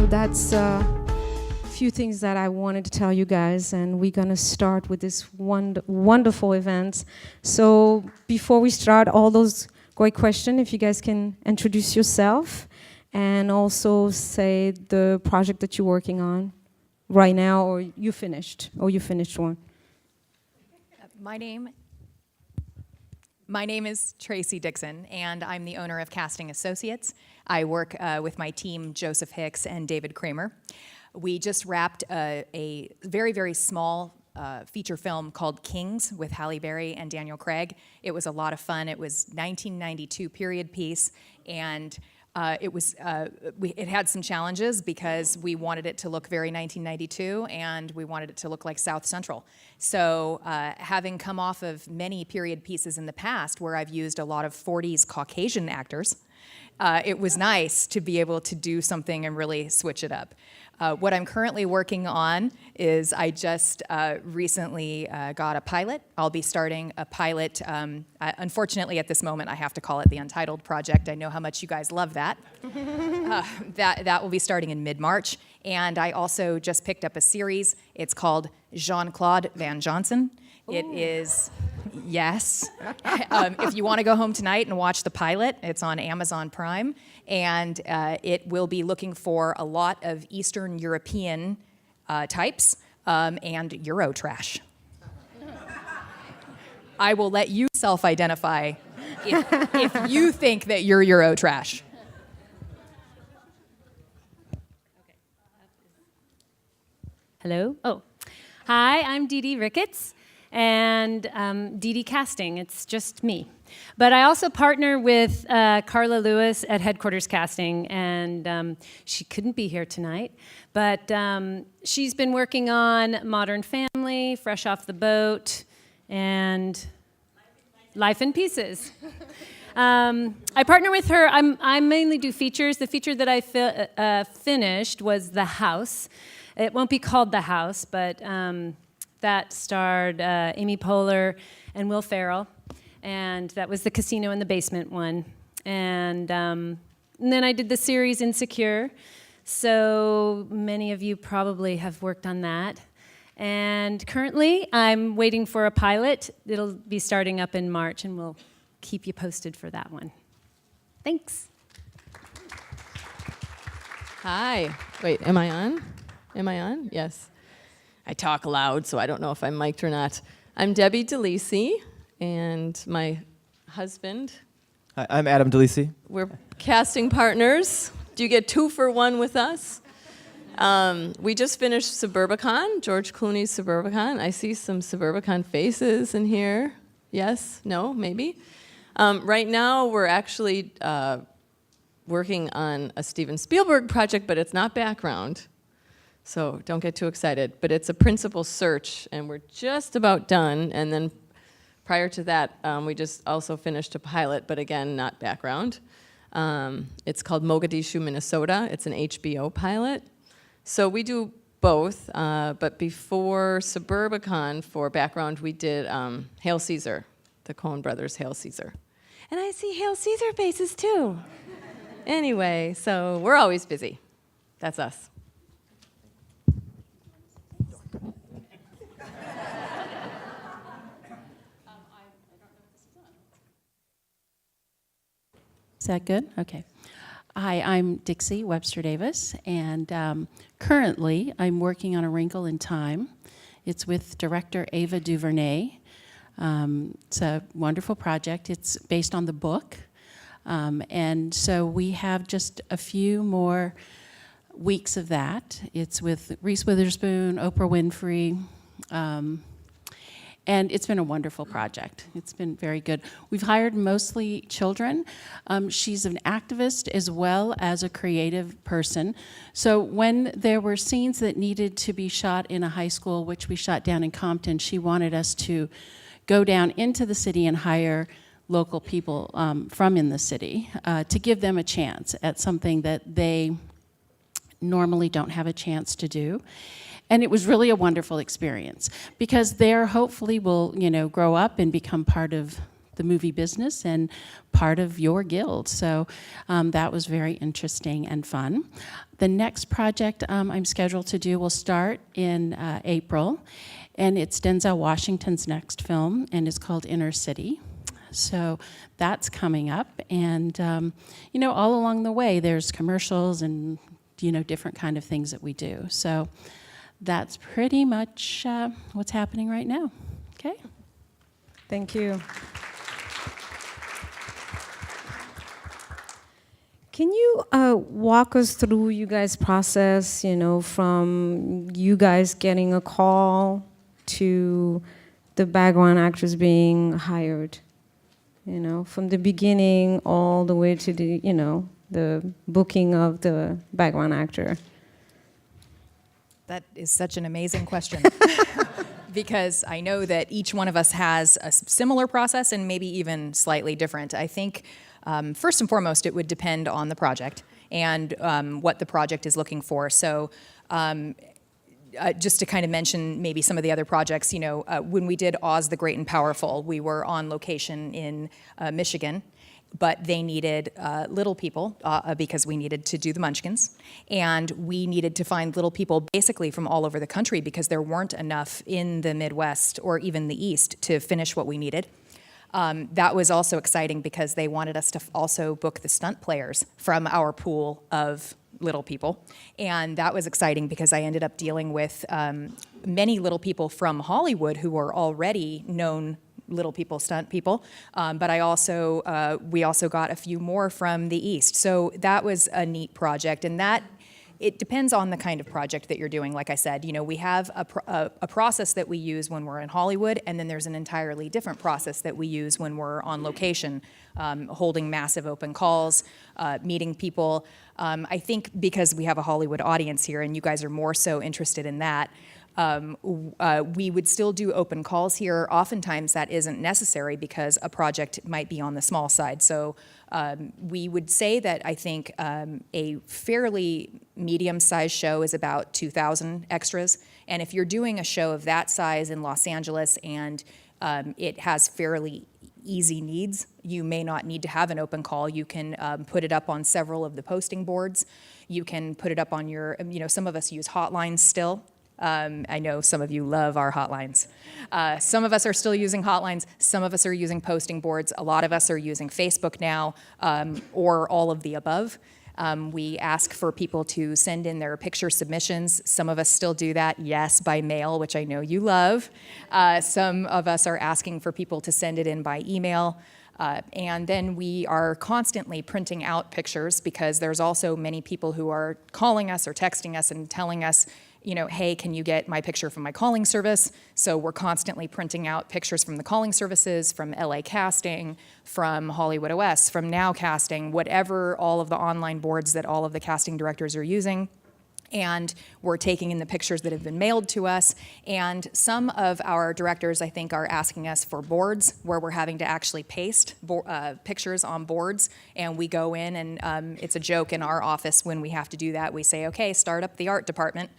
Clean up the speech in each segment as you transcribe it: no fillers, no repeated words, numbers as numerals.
that's a few things that I wanted to tell you guys, and we're gonna start with this wonderful event. So before we start, all those great questions, if you guys can introduce yourself and also say the project that you're working on right now, or you finished one. My name is Tracy Dixon, and I'm the owner of Casting Associates. I work with my team, Joseph Hicks and David Kramer. We just wrapped a very, very small feature film called Kings with Halle Berry and Daniel Craig. It was a lot of fun. It was 1992 period piece, and it had some challenges because we wanted it to look very 1992, and we wanted it to look like South Central. So having come off of many period pieces in the past where I've used a lot of 40s Caucasian actors, it was nice to be able to do something and really switch it up. What I'm currently working on is I just recently got a pilot. I'll be starting a pilot. Unfortunately, at this moment, I have to call it the Untitled Project. I know how much you guys love that. That will be starting in mid-March. And I also just picked up a series. It's called Jean-Claude Van Johnson. Ooh. It is, yes. If you want to go home tonight and watch the pilot, it's on Amazon Prime. And it will be looking for a lot of Eastern European types and Euro trash. I will let you self-identify if you think that you're Euro trash. Hello. Oh, hi, I'm DeeDee Ricketts, and DeeDee Casting. It's just me. But I also partner with Carla Lewis at Headquarters Casting, and she couldn't be here tonight. But she's been working on Modern Family, Fresh Off the Boat, and Life in Pieces. I partner with her. I mainly do features. The feature that I finished was The House. It won't be called The House, but that starred Amy Poehler and Will Ferrell. And that was the casino in the basement one. And then I did the series Insecure. So many of you probably have worked on that. And currently, I'm waiting for a pilot. It'll be starting up in March, and we'll keep you posted for that one. Thanks. Hi. Wait, am I on? Am I on? Yes. I talk loud, so I don't know if I'm mic'd or not. I'm Debbie Delisi, and my husband. Hi, I'm Adam Delisi. We're casting partners. Do you get 2 for 1 with us? We just finished Suburbicon, George Clooney's Suburbicon. I see some Suburbicon faces in here. Yes? No? Maybe? Right now, we're actually working on a Steven Spielberg project, but it's not background. So don't get too excited. But it's a principal search, and we're just about done. And then prior to that, we just also finished a pilot, but again, not background. It's called Mogadishu, Minnesota. It's an HBO pilot. So we do both, but before Suburbicon for background, we did Hail Caesar, the Coen brothers' Hail Caesar. And I see Hail Caesar faces too. Anyway, so we're always busy. That's us. Is that good? Okay. Hi, I'm Dixie, Webster Davis, and currently I'm working on A Wrinkle in Time. It's with director Ava DuVernay. It's a wonderful project. It's based on the book, and so we have just a few more weeks of that. It's with Reese Witherspoon, Oprah Winfrey, and it's been a wonderful project. It's been very good. We've hired mostly children. She's an activist as well as a creative person. So when there were scenes that needed to be shot in a high school, which we shot down in Compton, she wanted us to go down into the city and hire local people from in the city to give them a chance at something that they normally don't have a chance to do. And it was really a wonderful experience because there hopefully will, grow up and become part of the movie business and part of your guild. So that was very interesting and fun. The next project I'm scheduled to do will start in April, and it's Denzel Washington's next film, and it's called Inner City. So that's coming up, and you know, all along the way there's commercials and, you know, different kind of things that we do. So that's pretty much what's happening right now. Okay. Thank you. Can you walk us through you guys' process, you know, from you guys getting a call to the background actors being hired? You know, from the beginning all the way to the, you know, the booking of the background actor. That is such an amazing question. Because I know that each one of us has a similar process and maybe even slightly different. I think, first and foremost, it would depend on the project and what the project is looking for. So just to kind of mention maybe some of the other projects, you know, when we did Oz the Great and Powerful, we were on location in Michigan, but they needed little people because we needed to do the Munchkins. And we needed to find little people basically from all over the country because there weren't enough in the Midwest or even the East to finish what we needed. That was also exciting because they wanted us to also book the stunt players from our pool of little people. And that was exciting because I ended up dealing with many little people from Hollywood who were already known little people, stunt people, but we also got a few more from the East. So that was a neat project, and that it depends on the kind of project that you're doing. Like I said, you know, we have a process that we use when we're in Hollywood, and then there's an entirely different process that we use when we're on location, holding massive open calls, meeting people. I think because we have a Hollywood audience here, and you guys are more so interested in that, we would still do open calls here. Oftentimes that isn't necessary because a project might be on the small side. So we would say that I think a fairly medium-sized show is about 2,000 extras. And if you're doing a show of that size in Los Angeles and it has fairly easy needs, you may not need to have an open call. You can put it up on several of the posting boards. You can put it up on your, you know, some of us use hotlines still. I know some of you love our hotlines. Some of us are still using hotlines. Some of us are using posting boards. A lot of us are using Facebook now, or all of the above. We ask for people to send in their picture submissions. Some of us still do that, yes, by mail, which I know you love. Some of us are asking for people to send it in by email. And then we are constantly printing out pictures because there's also many people who are calling us or texting us and telling us, you know, hey, can you get my picture from my calling service? So we're constantly printing out pictures from the calling services, from LA Casting, from Hollywood OS, from Now Casting, whatever all of the online boards that all of the casting directors are using. And we're taking in the pictures that have been mailed to us. And some of our directors, I think, are asking us for boards where we're having to actually paste pictures on boards. And we go in, and it's a joke in our office when we have to do that. We say, okay, start up the art department,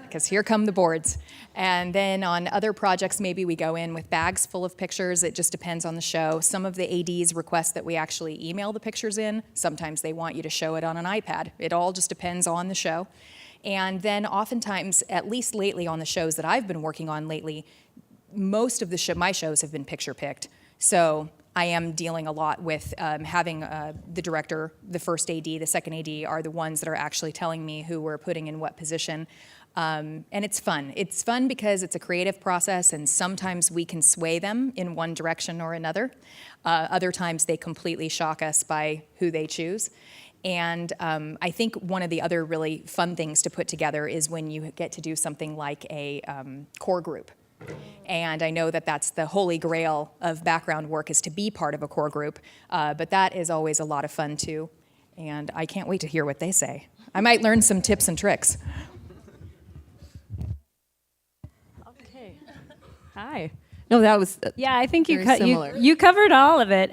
because here come the boards. And then on other projects, maybe we go in with bags full of pictures. It just depends on the show. Some of the ADs request that we actually email the pictures in. Sometimes they want you to show it on an iPad. It all just depends on the show. And then oftentimes, at least lately on the shows that I've been working on lately, most of my shows have been picture picked. So I am dealing a lot with having the director, the first AD, the second AD are the ones that are actually telling me who we're putting in what position. And it's fun. It's fun because it's a creative process, and sometimes we can sway them in one direction or another. Other times they completely shock us by who they choose. And I think one of the other really fun things to put together is when you get to do something like a core group. And I know that that's the holy grail of background work, is to be part of a core group. But that is always a lot of fun too. And I can't wait to hear what they say. I might learn some tips and tricks. Okay. Hi. No, that was Yeah, I think very similar. you covered all of it.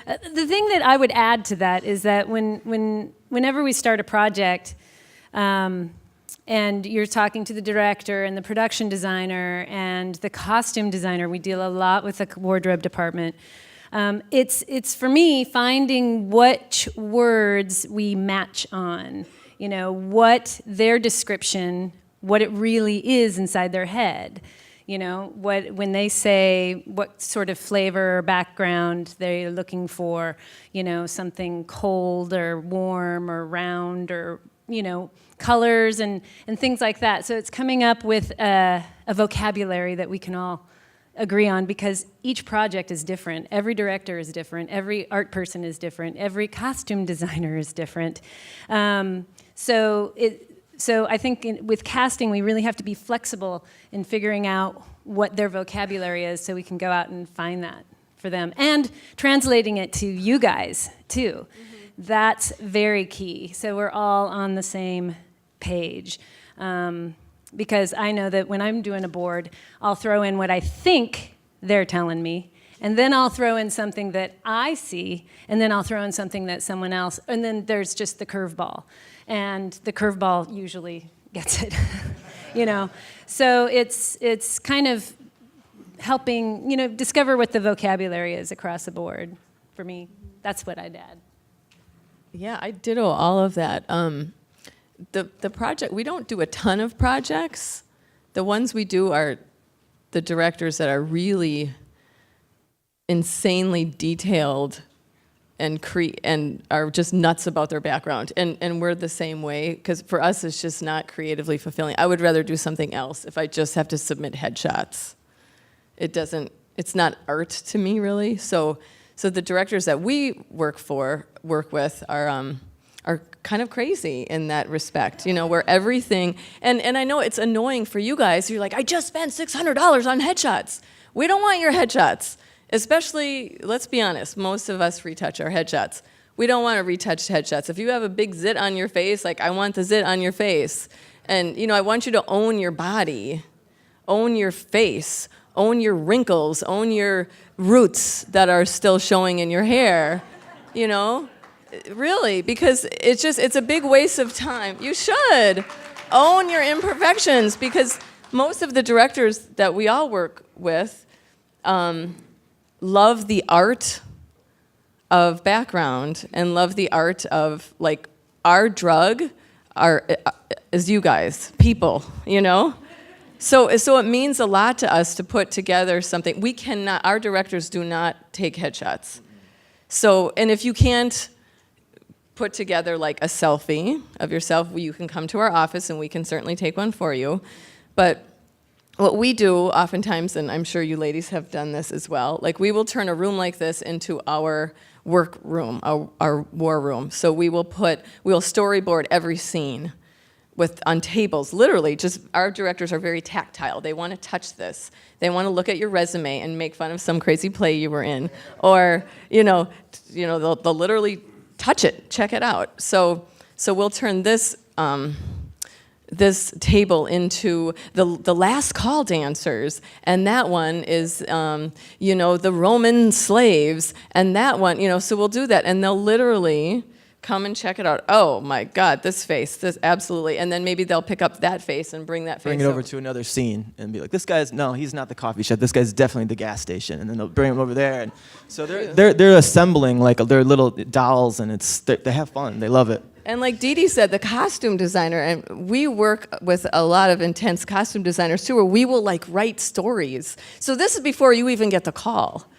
The thing that I would add to that is that whenever we start a project, and you're talking to the director and the production designer and the costume designer, we deal a lot with the wardrobe department. It's for me finding which words we match on, what their description, what it really is inside their head. When they say what sort of flavor or background they're looking for, something cold or warm or round or, colors and things like that. So it's coming up with a vocabulary that we can all agree on, because each project is different. Every director is different. Every art person is different. Every costume designer is different. So I think with casting, we really have to be flexible in figuring out what their vocabulary is so we can go out and find that for them. And translating it to you guys, too. Mm-hmm. That's very key. So we're all on the same page. Because I know that when I'm doing a board, I'll throw in what I think they're telling me, and then I'll throw in something that I see, and then I'll throw in something that someone else, and then there's just the curveball. And the curveball usually gets it, So it's kind of helping, discover what the vocabulary is across the board. For me, that's what I'd add. Yeah, I ditto all of that. The project, we don't do a ton of projects. The ones we do are the directors that are really insanely detailed and are just nuts about their background. And we're the same way, because for us it's just not creatively fulfilling. I would rather do something else if I just have to submit headshots. It's not art to me, really. So the directors that we work with are kind of crazy in that respect, where everything, and I know it's annoying for you guys. You're like, I just spent $600 on headshots. We don't want your headshots. Especially, let's be honest, most of us retouch our headshots. We don't want to retouch headshots. If you have a big zit on your face, I want the zit on your face. And, I want you to own your body, own your face, own your wrinkles, own your roots that are still showing in your hair, Really, because it's a big waste of time. You should own your imperfections, because most of the directors that we all work with love the art of background and love the art of, our drug is you guys, people, So it means a lot to us to put together something. Our directors do not take headshots. So, and if you can't put together a selfie of yourself, you can come to our office and we can certainly take one for you. But what we do oftentimes, and I'm sure you ladies have done this as well, we will turn a room like this into our work room, our war room. So we'll storyboard every scene on tables, literally. Just our directors are very tactile. They want to touch this. They want to look at your resume and make fun of some crazy play you were in, or they'll literally touch it, check it out. So we'll turn this table into the last call dancers, and that one is the Roman slaves, and that one, so we'll do that, and they'll literally come and check it out. Oh my God, this face, this absolutely. And then maybe they'll pick up that face and bring that face Bring it over to another scene and be like, he's not the coffee shop. This guy's definitely the gas station. And then they'll bring him over there. And so they're assembling their little dolls, and they have fun. They love it. And like DeeDee said, the costume designer, and we work with a lot of intense costume designers too, where we will write stories. So this is before you even get the call,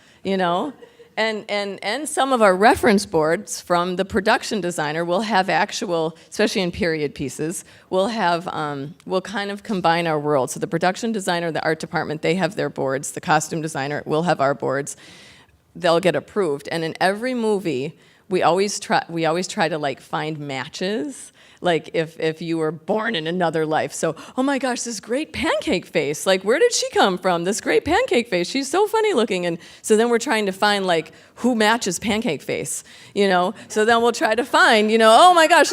And some of our reference boards from the production designer will have actual, especially in period pieces, we'll kind of combine our worlds. So the production designer, the art department, they have their boards. The costume designer will have our boards. They'll get approved. And in every movie, we always try to find matches. If you were born in another life. So, oh my gosh, this great pancake face. Where did she come from? This great pancake face. She's so funny looking. And so then we're trying to find who matches pancake face, So then we'll try to find, oh my gosh,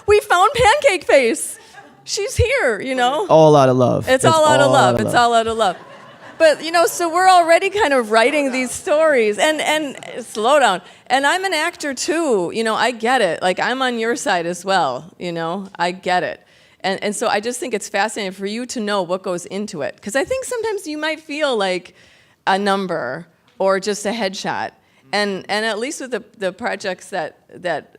we found pancake face. She's here, All out of love. It's all out of love. It's all out of love. But, so we're already kind of writing these stories. And slow down. And I'm an actor, too. I get it. I'm on your side as well. I get it. And so I just think it's fascinating for you to know what goes into it. Because I think sometimes you might feel like a number or just a headshot. And at least with the projects that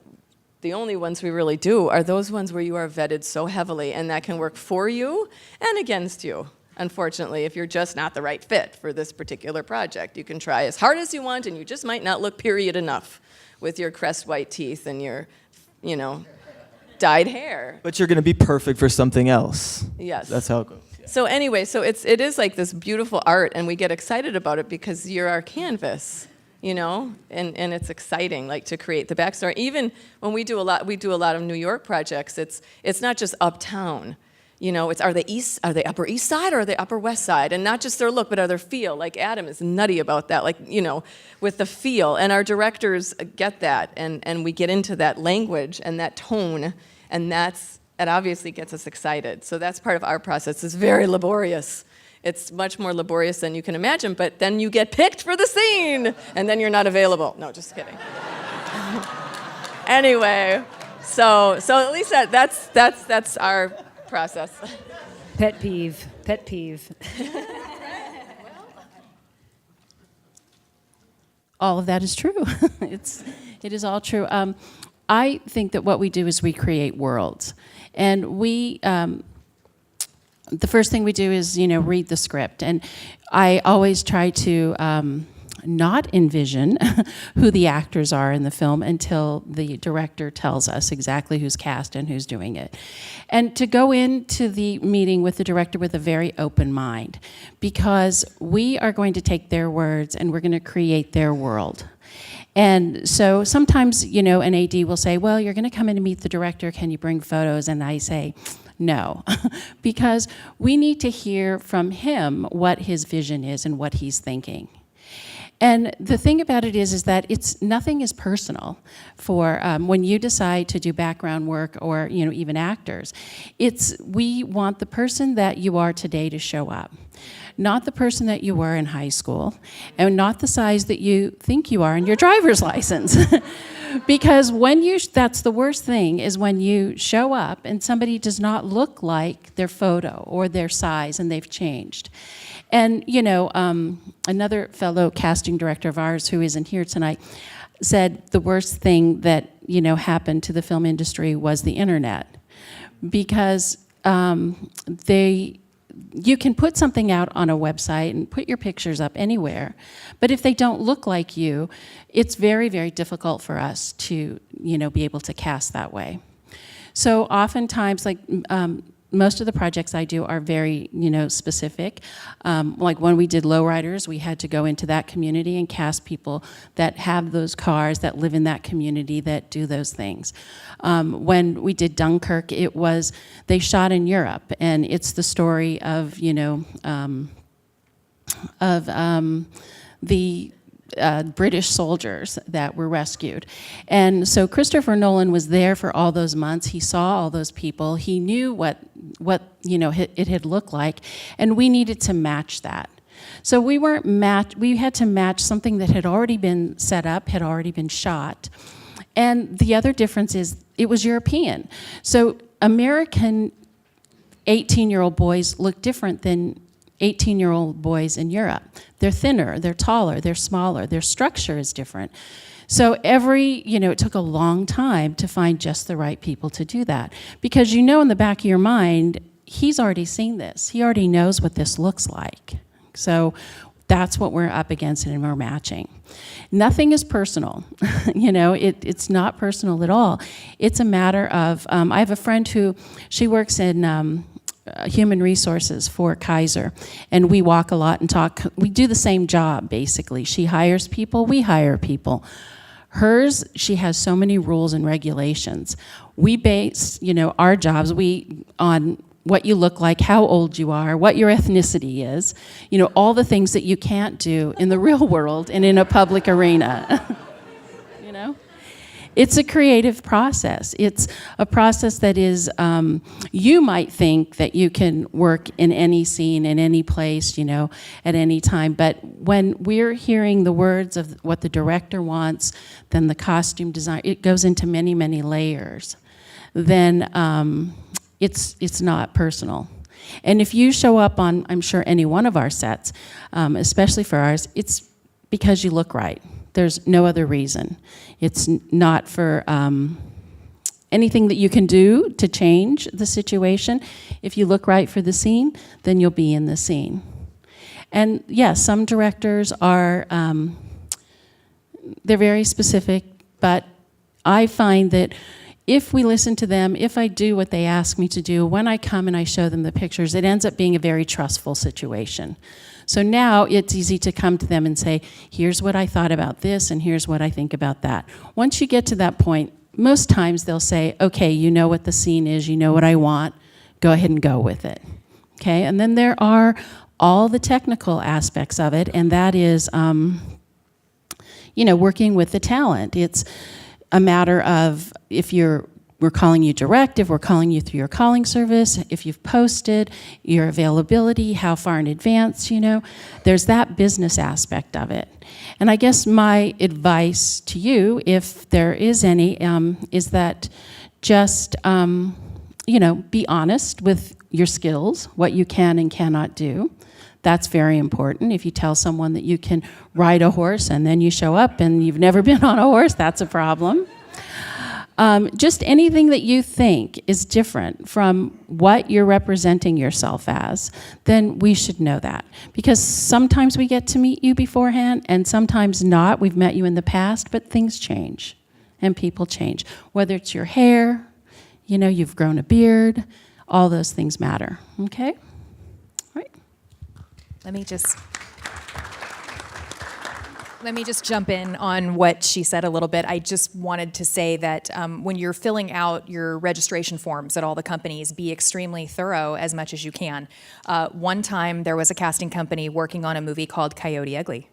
the only ones we really do are those ones where you are vetted so heavily, and that can work for you and against you. Unfortunately, if you're just not the right fit for this particular project, you can try as hard as you want, and you just might not look period enough with your crest white teeth and your, dyed hair. But you're going to be perfect for something else. Yes. That's how it goes. So anyway, so it is like this beautiful art, and we get excited about it because you're our canvas, and it's exciting, like, to create the backstory. Even when we do a lot of New York projects, it's not just uptown. Are they Upper East Side or are they Upper West Side? And not just their look, but their feel. Like, Adam is nutty about that, with the feel. And our directors get that, and we get into that language and that tone, and it obviously gets us excited. So that's part of our process. It's very laborious. It's much more laborious than you can imagine, but then you get picked for the scene, and then you're not available. No, just kidding. Anyway, so at least that's our process. Pet peeve. All of that is true. It is all true. I think that what we do is we create worlds, and the first thing we do is read the script, and I always try to not envision who the actors are in the film until the director tells us exactly who's cast and who's doing it. And to go into the meeting with the director with a very open mind, because we are going to take their words and we're going to create their world. And so sometimes, an AD will say, well, you're going to come in and meet the director, can you bring photos? And I say, no, because we need to hear from him what his vision is and what he's thinking. And the thing about it is that nothing is personal for when you decide to do background work or even actors. We want the person that you are today to show up, not the person that you were in high school, and not the size that you think you are in your driver's license. Because that's the worst thing, is when you show up and somebody does not look like their photo or their size and they've changed. And, another fellow casting director of ours who isn't here tonight said the worst thing that, happened to the film industry was the internet. Because you can put something out on a website and put your pictures up anywhere, but if they don't look like you, it's very, very difficult for us to, be able to cast that way. So oftentimes, most of the projects I do are very, specific. Like when we did Lowriders, we had to go into that community and cast people that have those cars, that live in that community, that do those things. When we did Dunkirk, they shot in Europe, and it's the story of, the British soldiers that were rescued. And so Christopher Nolan was there for all those months. He saw all those people. He knew what it had looked like, and we needed to match that. So we had to match something that had already been set up, had already been shot. And the other difference is it was European. So American 18-year-old boys look different than 18-year-old boys in Europe. They're thinner, they're taller, they're smaller, their structure is different. So it took a long time to find just the right people to do that. Because in the back of your mind, he's already seen this. He already knows what this looks like. So that's what we're up against and we're matching. Nothing is personal. It's not personal at all. It's a matter of, I have a friend she works in human resources for Kaiser, and we walk a lot and talk. We do the same job, basically. She hires people, we hire people. Hers, she has so many rules and regulations. We base, our jobs on what you look like, how old you are, what your ethnicity is, all the things that you can't do in the real world and in a public arena. It's a creative process. It's a process that is, you might think that you can work in any scene, in any place, at any time. But when we're hearing the words of what the director wants, then the costume design, it goes into many, many layers. Then it's not personal. And if you show up on, I'm sure, any one of our sets, especially for ours, it's because you look right. There's no other reason. It's not for anything that you can do to change the situation. If you look right for the scene, then you'll be in the scene. And yes, some directors are, they're very specific, but I find that if we listen to them, if I do what they ask me to do, when I come and I show them the pictures, it ends up being a very trustful situation. So now it's easy to come to them and say, here's what I thought about this, and here's what I think about that. Once you get to that point, most times they'll say, okay, you know what the scene is, you know what I want, go ahead and go with it. Okay, and then there are all the technical aspects of it, and that is, working with the talent. It's a matter of if we're calling you direct, if we're calling you through your calling service, if you've posted, your availability, how far in advance, there's that business aspect of it. And I guess my advice to you, if there is any, is that just, be honest with your skills, what you can and cannot do. That's very important. If you tell someone that you can ride a horse and then you show up and you've never been on a horse, that's a problem. Just anything that you think is different from what you're representing yourself as, then we should know that. Because sometimes we get to meet you beforehand and sometimes not. We've met you in the past, but things change and people change. Whether it's your hair, you've grown a beard, all those things matter, okay? All right. Let me just jump in on what she said a little bit. I just wanted to say that when you're filling out your registration forms at all the companies, be extremely thorough as much as you can. One time there was a casting company working on a movie called Coyote Ugly.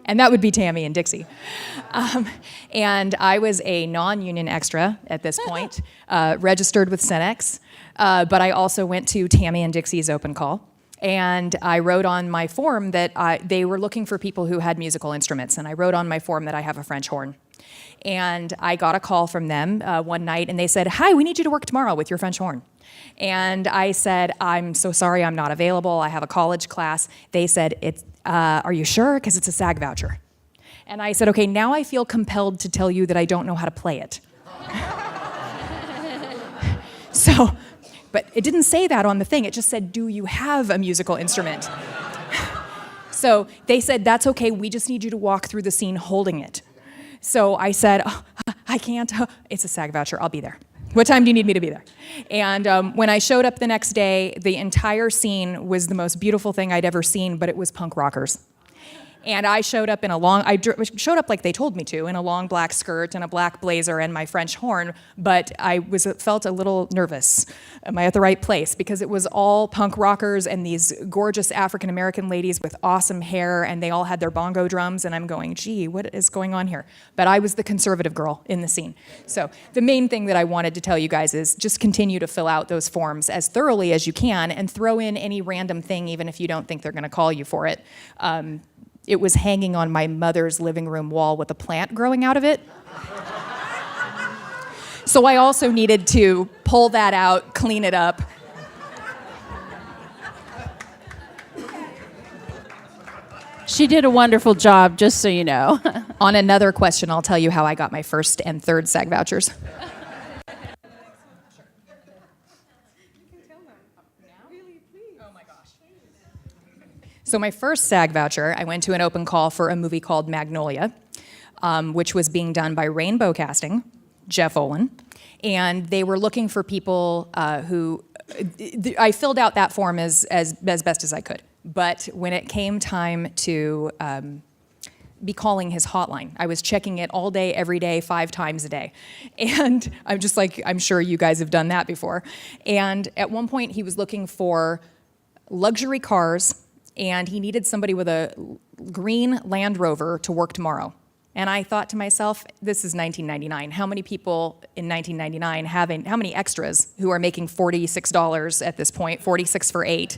And that would be Tammy and Dixie. And I was a non-union extra at this point, registered with Cenex, but I also went to Tammy and Dixie's open call. And I wrote on my form that they were looking for people who had musical instruments. And I wrote on my form that I have a French horn. And I got a call from them one night, and they said, hi, we need you to work tomorrow with your French horn. And I said, I'm so sorry, I'm not available. I have a college class. They said, are you sure? Because it's a SAG voucher. And I said, okay, now I feel compelled to tell you that I don't know how to play it. But it didn't say that on the thing. It just said, do you have a musical instrument? So they said, that's okay. We just need you to walk through the scene holding it. So I said, I can't. It's a SAG voucher. I'll be there. What time do you need me to be there? And when I showed up the next day, the entire scene was the most beautiful thing I'd ever seen, but it was punk rockers. And I showed up showed up like they told me to, in a long black skirt and a black blazer and my French horn, but I felt a little nervous. Am I at the right place? Because it was all punk rockers and these gorgeous African-American ladies with awesome hair, and they all had their bongo drums, and I'm going, gee, what is going on here? But I was the conservative girl in the scene. So the main thing that I wanted to tell you guys is just continue to fill out those forms as thoroughly as you can and throw in any random thing, even if you don't think they're gonna call you for it. It was hanging on my mother's living room wall with a plant growing out of it. So I also needed to pull that out, clean it up. She did a wonderful job, just so you know. On another question, I'll tell you how I got my first and third SAG vouchers. So my first SAG voucher, I went to an open call for a movie called Magnolia, which was being done by Rainbow Casting, Jeff Olan, and they were looking for people who, I filled out that form as best as I could, but when it came time to be calling his hotline, I was checking it all day, every day, 5 times a day, and I'm just like, I'm sure you guys have done that before, and at one point he was looking for luxury cars, and he needed somebody with a green Land Rover to work tomorrow. And I thought to myself, this is 1999. How many people in 1999 how many extras who are making $46 at this point, 46 for 8,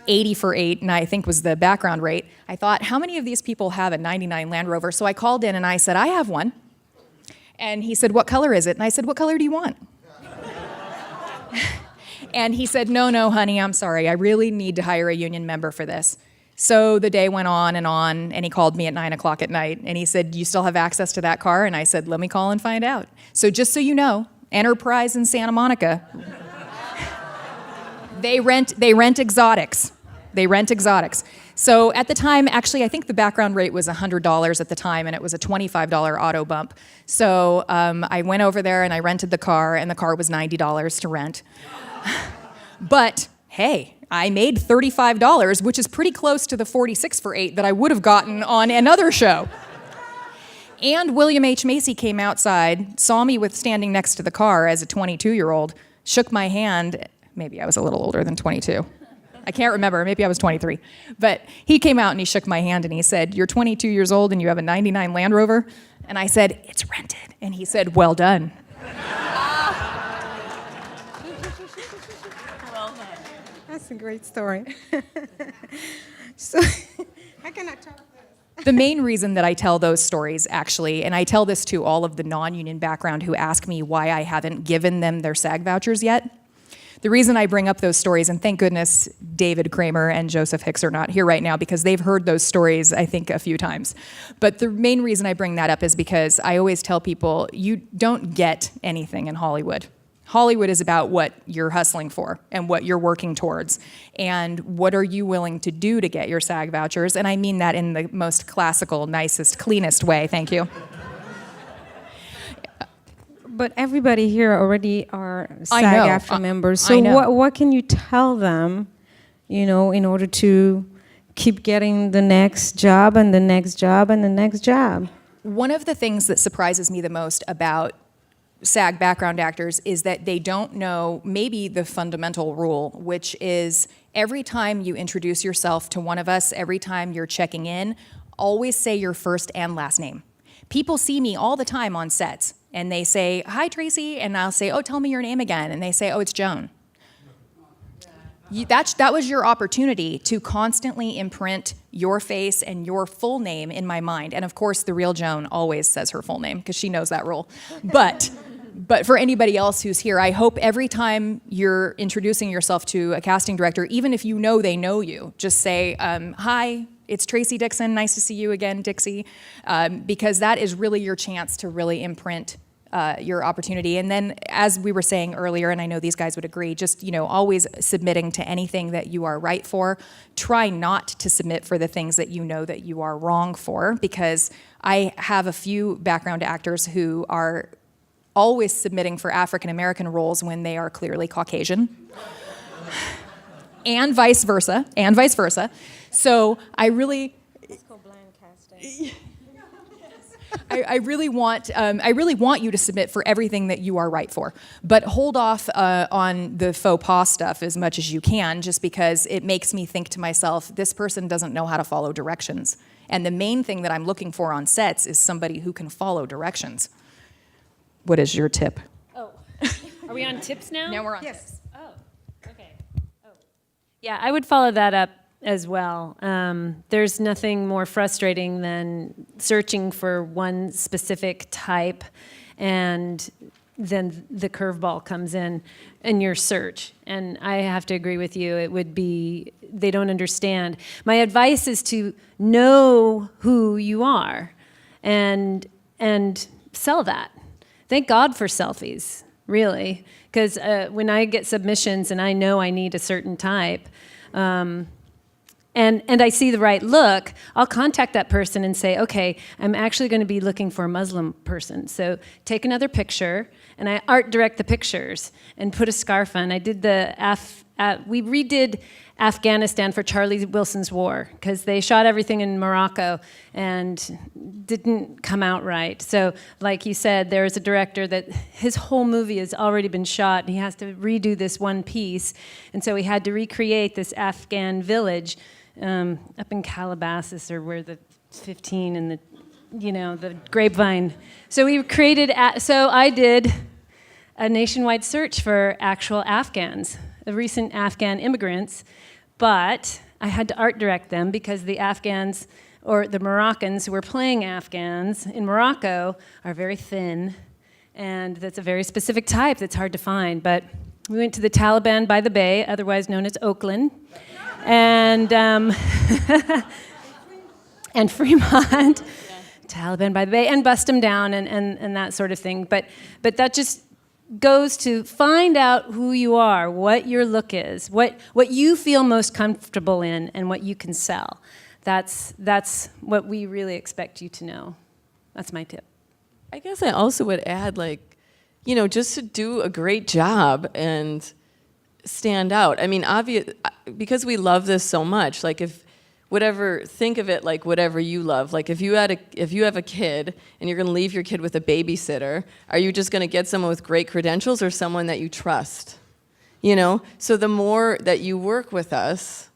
80 for 8, and I think was the background rate. I thought, how many of these people have a 99 Land Rover? So I called in and I said, I have one. And he said, what color is it? And I said, what color do you want? And he said, no, honey, I'm sorry. I really need to hire a union member for this. So the day went on, and he called me at 9 o'clock at night, and he said, "You still have access to that car?" And I said, "Let me call and find out." So just so you know, Enterprise in Santa Monica, they rent exotics. They rent exotics. So at the time, actually, I think the background rate was $100 at the time, and it was a $25 auto bump. So I went over there and I rented the car, and the car was $90 to rent. But hey, I made $35, which is pretty close to the 46 for 8 that I would have gotten on another show. And William H. Macy came outside, saw me standing next to the car as a 22-year-old, shook my hand. Maybe I was a little older than 22. I can't remember. Maybe I was 23. But he came out and he shook my hand and he said, "You're 22 years old and you have a 99 Land Rover?" And I said, "It's rented." And he said, "Well done." That's a great story. So, how can I talk this? The main reason that I tell those stories, actually, and I tell this to all of the non-union background who ask me why I haven't given them their SAG vouchers yet. The reason I bring up those stories, and thank goodness David Kramer and Joseph Hicks are not here right now because they've heard those stories, I think, a few times. But the main reason I bring that up is because I always tell people, you don't get anything in Hollywood. Hollywood is about what you're hustling for and what you're working towards. And what are you willing to do to get your SAG vouchers? And I mean that in the most classical, nicest, cleanest way. Thank you. But everybody here already are I know. SAG-AFTRA members. I So know. what can you tell them, in order to keep getting the next job and the next job and the next job? One of the things that surprises me the most about SAG background actors is that they don't know maybe the fundamental rule, which is every time you introduce yourself to one of us, every time you're checking in, always say your first and last name. People see me all the time on sets, and they say, "Hi, Tracy," and I'll say, "Oh, tell me your name again," and they say, "Oh, it's Joan." That was your opportunity to constantly imprint your face and your full name in my mind. And of course, the real Joan always says her full name because she knows that rule. But for anybody else who's here, I hope every time you're introducing yourself to a casting director, even if you know they know you, just say, "Hi, it's Tracy Dixon. Nice to see you again, Dixie," because that is really your chance to really imprint your opportunity. And then, as we were saying earlier, and I know these guys would agree, just always submitting to anything that you are right for. Try not to submit for the things that you know that you are wrong for, because I have a few background actors who are always submitting for African American roles when they are clearly Caucasian. And vice versa. So I really I really want you to submit for everything that you are right for, but hold off on the faux pas stuff as much as you can, just because it makes me think to myself, this person doesn't know how to follow directions. And the main thing that I'm looking for on sets is somebody who can follow directions. What is your tip? Oh, are we on tips now? Now we're on Yes. tips. Oh, okay. Oh, yeah, I would follow that up as well. There's nothing more frustrating than searching for one specific type, and then the curveball comes in your search. And I have to agree with you. It would be, they don't understand. My advice is to know who you are and sell that. Thank God for selfies, really, because when I get submissions and I know I need a certain type, and I see the right look, I'll contact that person and say, okay, I'm actually going to be looking for a Muslim person. So take another picture, and I art direct the pictures and put a scarf on. I did we redid Afghanistan for Charlie Wilson's War, because they shot everything in Morocco and didn't come out right. So like you said, there is a director that his whole movie has already been shot, and he has to redo this one piece. And so he had to recreate this Afghan village up in Calabasas, or where the 15 and the grapevine. So we created, so I did a nationwide search for actual Afghans, the recent Afghan immigrants, but I had to art direct them because the Afghans, or the Moroccans who were playing Afghans in Morocco, are very thin, and that's a very specific type that's hard to find. But we went to the Taliban by the Bay, otherwise known as Oakland, and and Fremont, Taliban by the Bay, and bust them down and that sort of thing. But that just goes to find out who you are, what your look is, what you feel most comfortable in, and what you can sell. That's what we really expect you to know. That's my tip. I guess I also would add, like, you know, just to do a great job and stand out. I mean, because we love this so much, like think of it like whatever you love. Like if you have a kid and you're going to leave your kid with a babysitter, are you just going to get someone with great credentials or someone that you trust? You know, so the more that you work with us,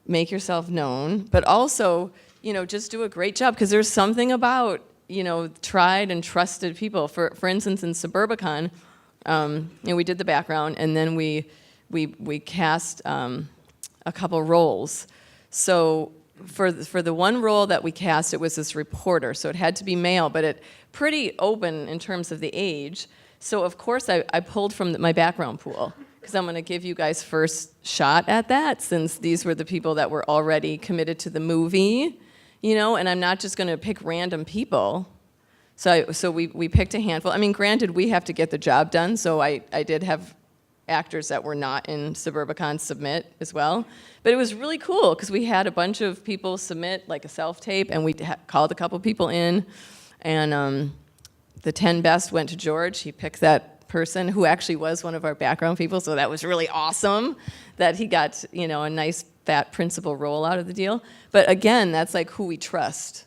make yourself known, but also, you know, just do a great job, because there's something about, you know, tried and trusted people. For instance, in Suburbicon, you know, we did the background, and then we cast a couple roles. So for the one role that we cast, it was this reporter. So it had to be male, but it pretty open in terms of the age. So of course I pulled from my background pool, because I'm going to give you guys first shot at that, since these were the people that were already committed to the movie, you know, and I'm not just going to pick random people. So we picked a handful. I mean, granted, we have to get the job done, so I did have actors that were not in Suburbicon submit as well. But it was really cool, because we had a bunch of people submit like a self-tape, and we called a couple people in, and the 10 best went to George. He picked that person who actually was one of our background people, so that was really awesome that he got, you know, a nice fat principal role out of the deal. But again, that's like who we trust.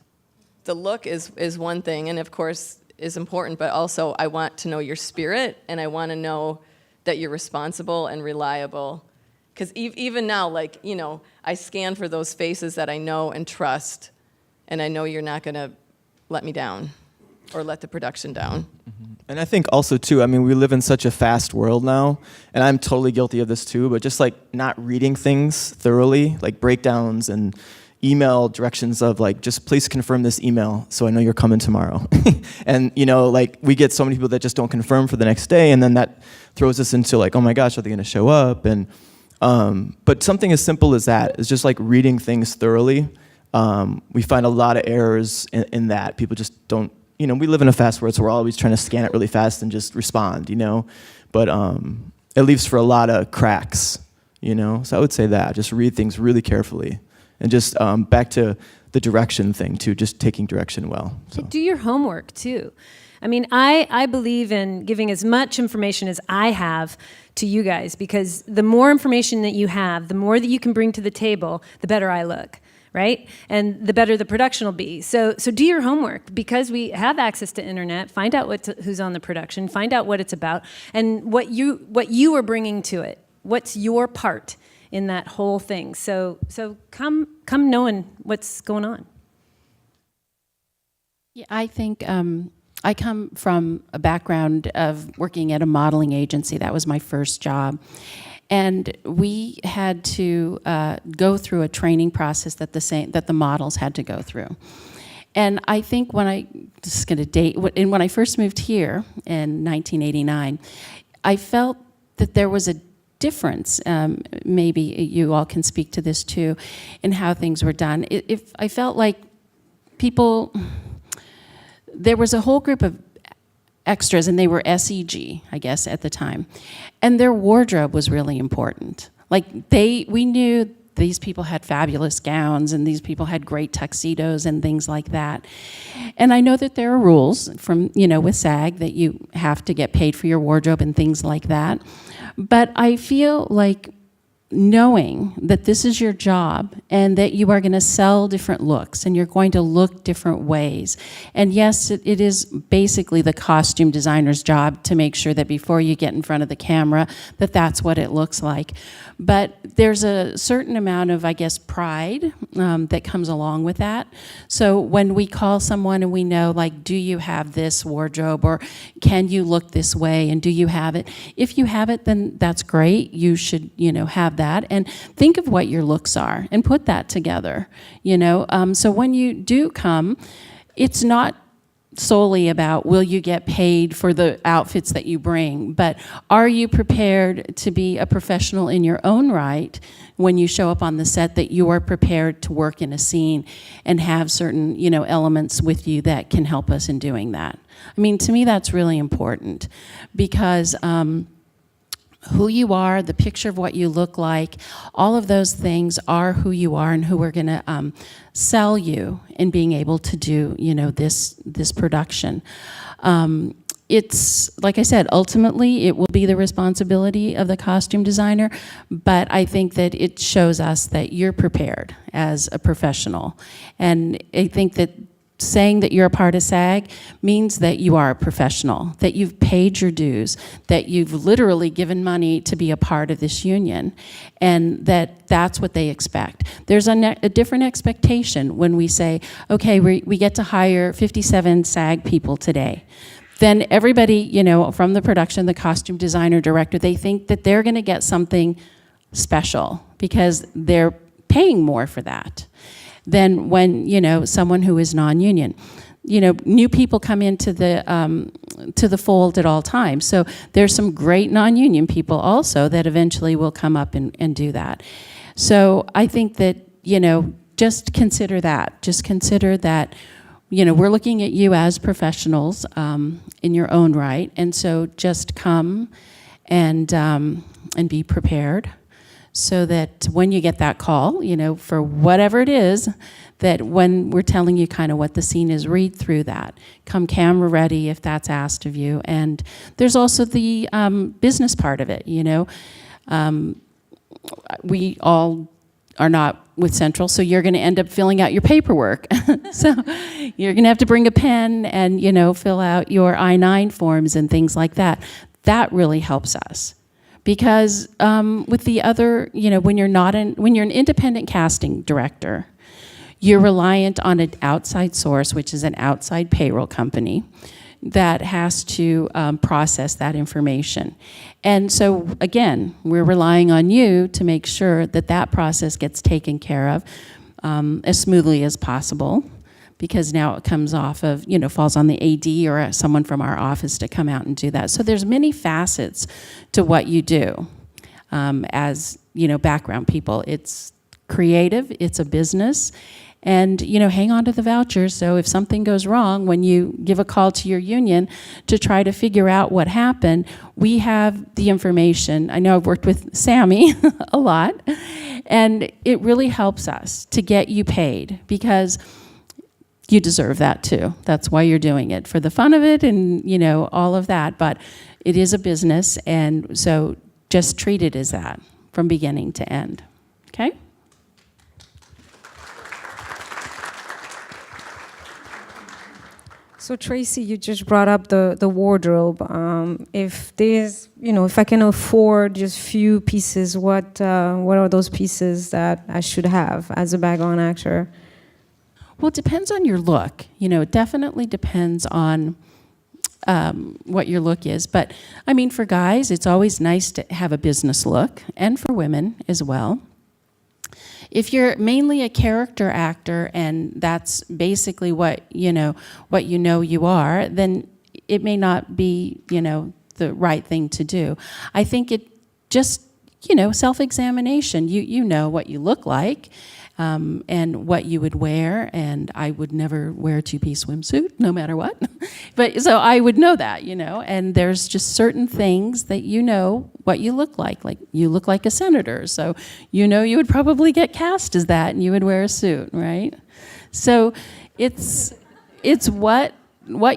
The look is one thing, and of course is important, but also I want to know your spirit, and I want to know that you're responsible and reliable. Because even now, like, you know, I scan for those faces that I know and trust, and I know you're not going to let me down or let the production down. Mm-hmm. And I think also, too, I mean, we live in such a fast world now, and I'm totally guilty of this, too, but just, like, not reading things thoroughly, like breakdowns and email directions of, like, just please confirm this email so I know you're coming tomorrow. And, you know, like, we get so many people that just don't confirm for the next day, and then that throws us into, like, oh my gosh, are they going to show up? And but something as simple as that is just like reading things thoroughly. We find a lot of errors in that. People just don't, you know, we live in a fast world, so we're always trying to scan it really fast and just respond, you know. But it leaves for a lot of cracks, you know. So I would say that, just read things really carefully. And just back to the direction thing, too, just taking direction well. So. Do your homework, too. I mean, I believe in giving as much information as I have to you guys, because the more information that you have, the more that you can bring to the table, the better I look, right? And the better the production will be. So do your homework, because we have access to internet. Find out who's on the production. Find out what it's about, and what you are bringing to it. What's your part in that whole thing? So come knowing what's going on. Yeah, I think I come from a background of working at a modeling agency. That was my first job. And we had to go through a training process that the models had to go through. And I think when I first moved here in 1989, I felt that there was a difference, maybe you all can speak to this too, in how things were done. I felt like there was a whole group of extras, and they were SEG, I guess, at the time. And their wardrobe was really important. Like, we knew these people had fabulous gowns, and these people had great tuxedos and things like that. And I know that there are rules from, you know, with SAG that you have to get paid for your wardrobe and things like that. But I feel like knowing that this is your job and that you are going to sell different looks and you're going to look different ways. And yes, it is basically the costume designer's job to make sure that before you get in front of the camera that that's what it looks like. But there's a certain amount of, I guess, pride that comes along with that. So when we call someone and we know, like, do you have this wardrobe, or can you look this way, and do you have it? If you have it, then that's great. You should, you know, have that. And think of what your looks are and put that together, you know. So when you do come, it's not solely about will you get paid for the outfits that you bring, but are you prepared to be a professional in your own right when you show up on the set, that you are prepared to work in a scene and have certain, elements with you that can help us in doing that. I mean, to me, that's really important because who you are, the picture of what you look like, all of those things are who you are and who we're going to sell you in being able to do, this production. It's, like I said, ultimately it will be the responsibility of the costume designer, but I think that it shows us that you're prepared as a professional. And I think that saying that you're a part of SAG means that you are a professional, that you've paid your dues, that you've literally given money to be a part of this union, and that's what they expect. There's a different expectation when we say, okay, we get to hire 57 SAG people today. Then everybody, from the production, the costume designer, director, they think that they're going to get something special because they're paying more for that than when, someone who is non-union. New people come into the fold at all times. So there's some great non-union people also that eventually will come up and do that. So I think that, just consider that. Just consider that, we're looking at you as professionals in your own right. And so just come and be prepared, so that when you get that call, for whatever it is, that when we're telling you kind of what the scene is, read through that. Come camera ready if that's asked of you. And there's also the business part of it, we all are not with Central, so you're going to end up filling out your paperwork. So you're going to have to bring a pen and, fill out your I-9 forms and things like that. That really helps us. Because with the other, when you're an independent casting director, you're reliant on an outside source, which is an outside payroll company, that has to process that information. And so, again, we're relying on you to make sure that that process gets taken care of as smoothly as possible, because now it comes off of, falls on the AD or someone from our office to come out and do that. So there's many facets to what you do as, background people. It's creative, it's a business, and, hang on to the voucher. So if something goes wrong, when you give a call to your union to try to figure out what happened, we have the information. I know I've worked with Sammy a lot, and it really helps us to get you paid, because you deserve that too. That's why you're doing it, for the fun of it and, all of that. But it is a business, and so just treat it as that from beginning to end. Okay? So Tracy, you just brought up the wardrobe. If there's, if I can afford just few pieces, what are those pieces that I should have as a background actor? Well, it depends on your look. It definitely depends on what your look is. But I mean, for guys, it's always nice to have a business look, and for women as well. If you're mainly a character actor and that's basically what you are, then it may not be, the right thing to do. I think it just, self-examination. You know what you look like. And what you would wear, and I would never wear a two-piece swimsuit, no matter what. But so I would know that, and there's just certain things that what you look like you look like a senator, so you would probably get cast as that, and you would wear a suit, right? So it's what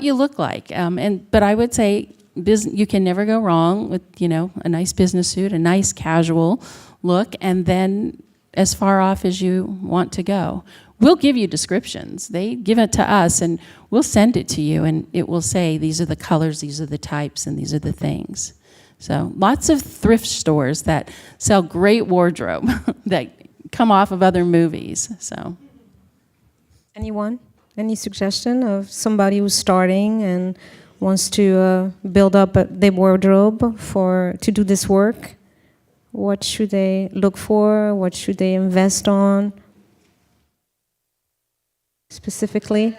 you look like, but I would say you can never go wrong with a nice business suit, a nice casual look, and then as far off as you want to go. We'll give you descriptions. They give it to us, and we'll send it to you, and it will say, these are the colors, these are the types, and these are the things. So lots of thrift stores that sell great wardrobe that come off of other movies. So, Anyone? Any suggestion of somebody who's starting and wants to build up their wardrobe to do this work? What should they look for? What should they invest on specifically?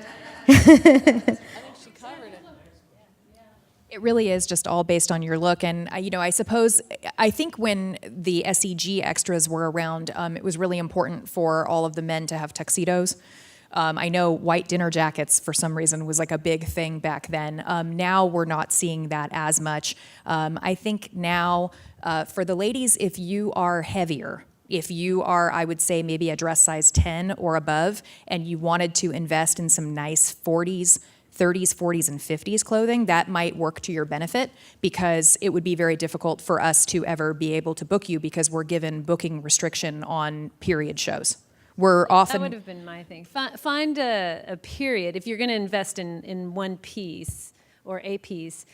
It really is just all based on your look. And, I think when the SEG extras were around, it was really important for all of the men to have tuxedos. I know white dinner jackets, for some reason, was like a big thing back then. Now we're not seeing that as much. I think now, for the ladies, if you are heavier, if you are, I would say, maybe a dress size 10 or above, and you wanted to invest in some nice 40s, 30s, 40s, and 50s clothing, that might work to your benefit, because it would be very difficult for us to ever be able to book you because we're given booking restriction on period shows. We're often... That would have been my thing. Find a period, if you're going to invest in one piece or a piece,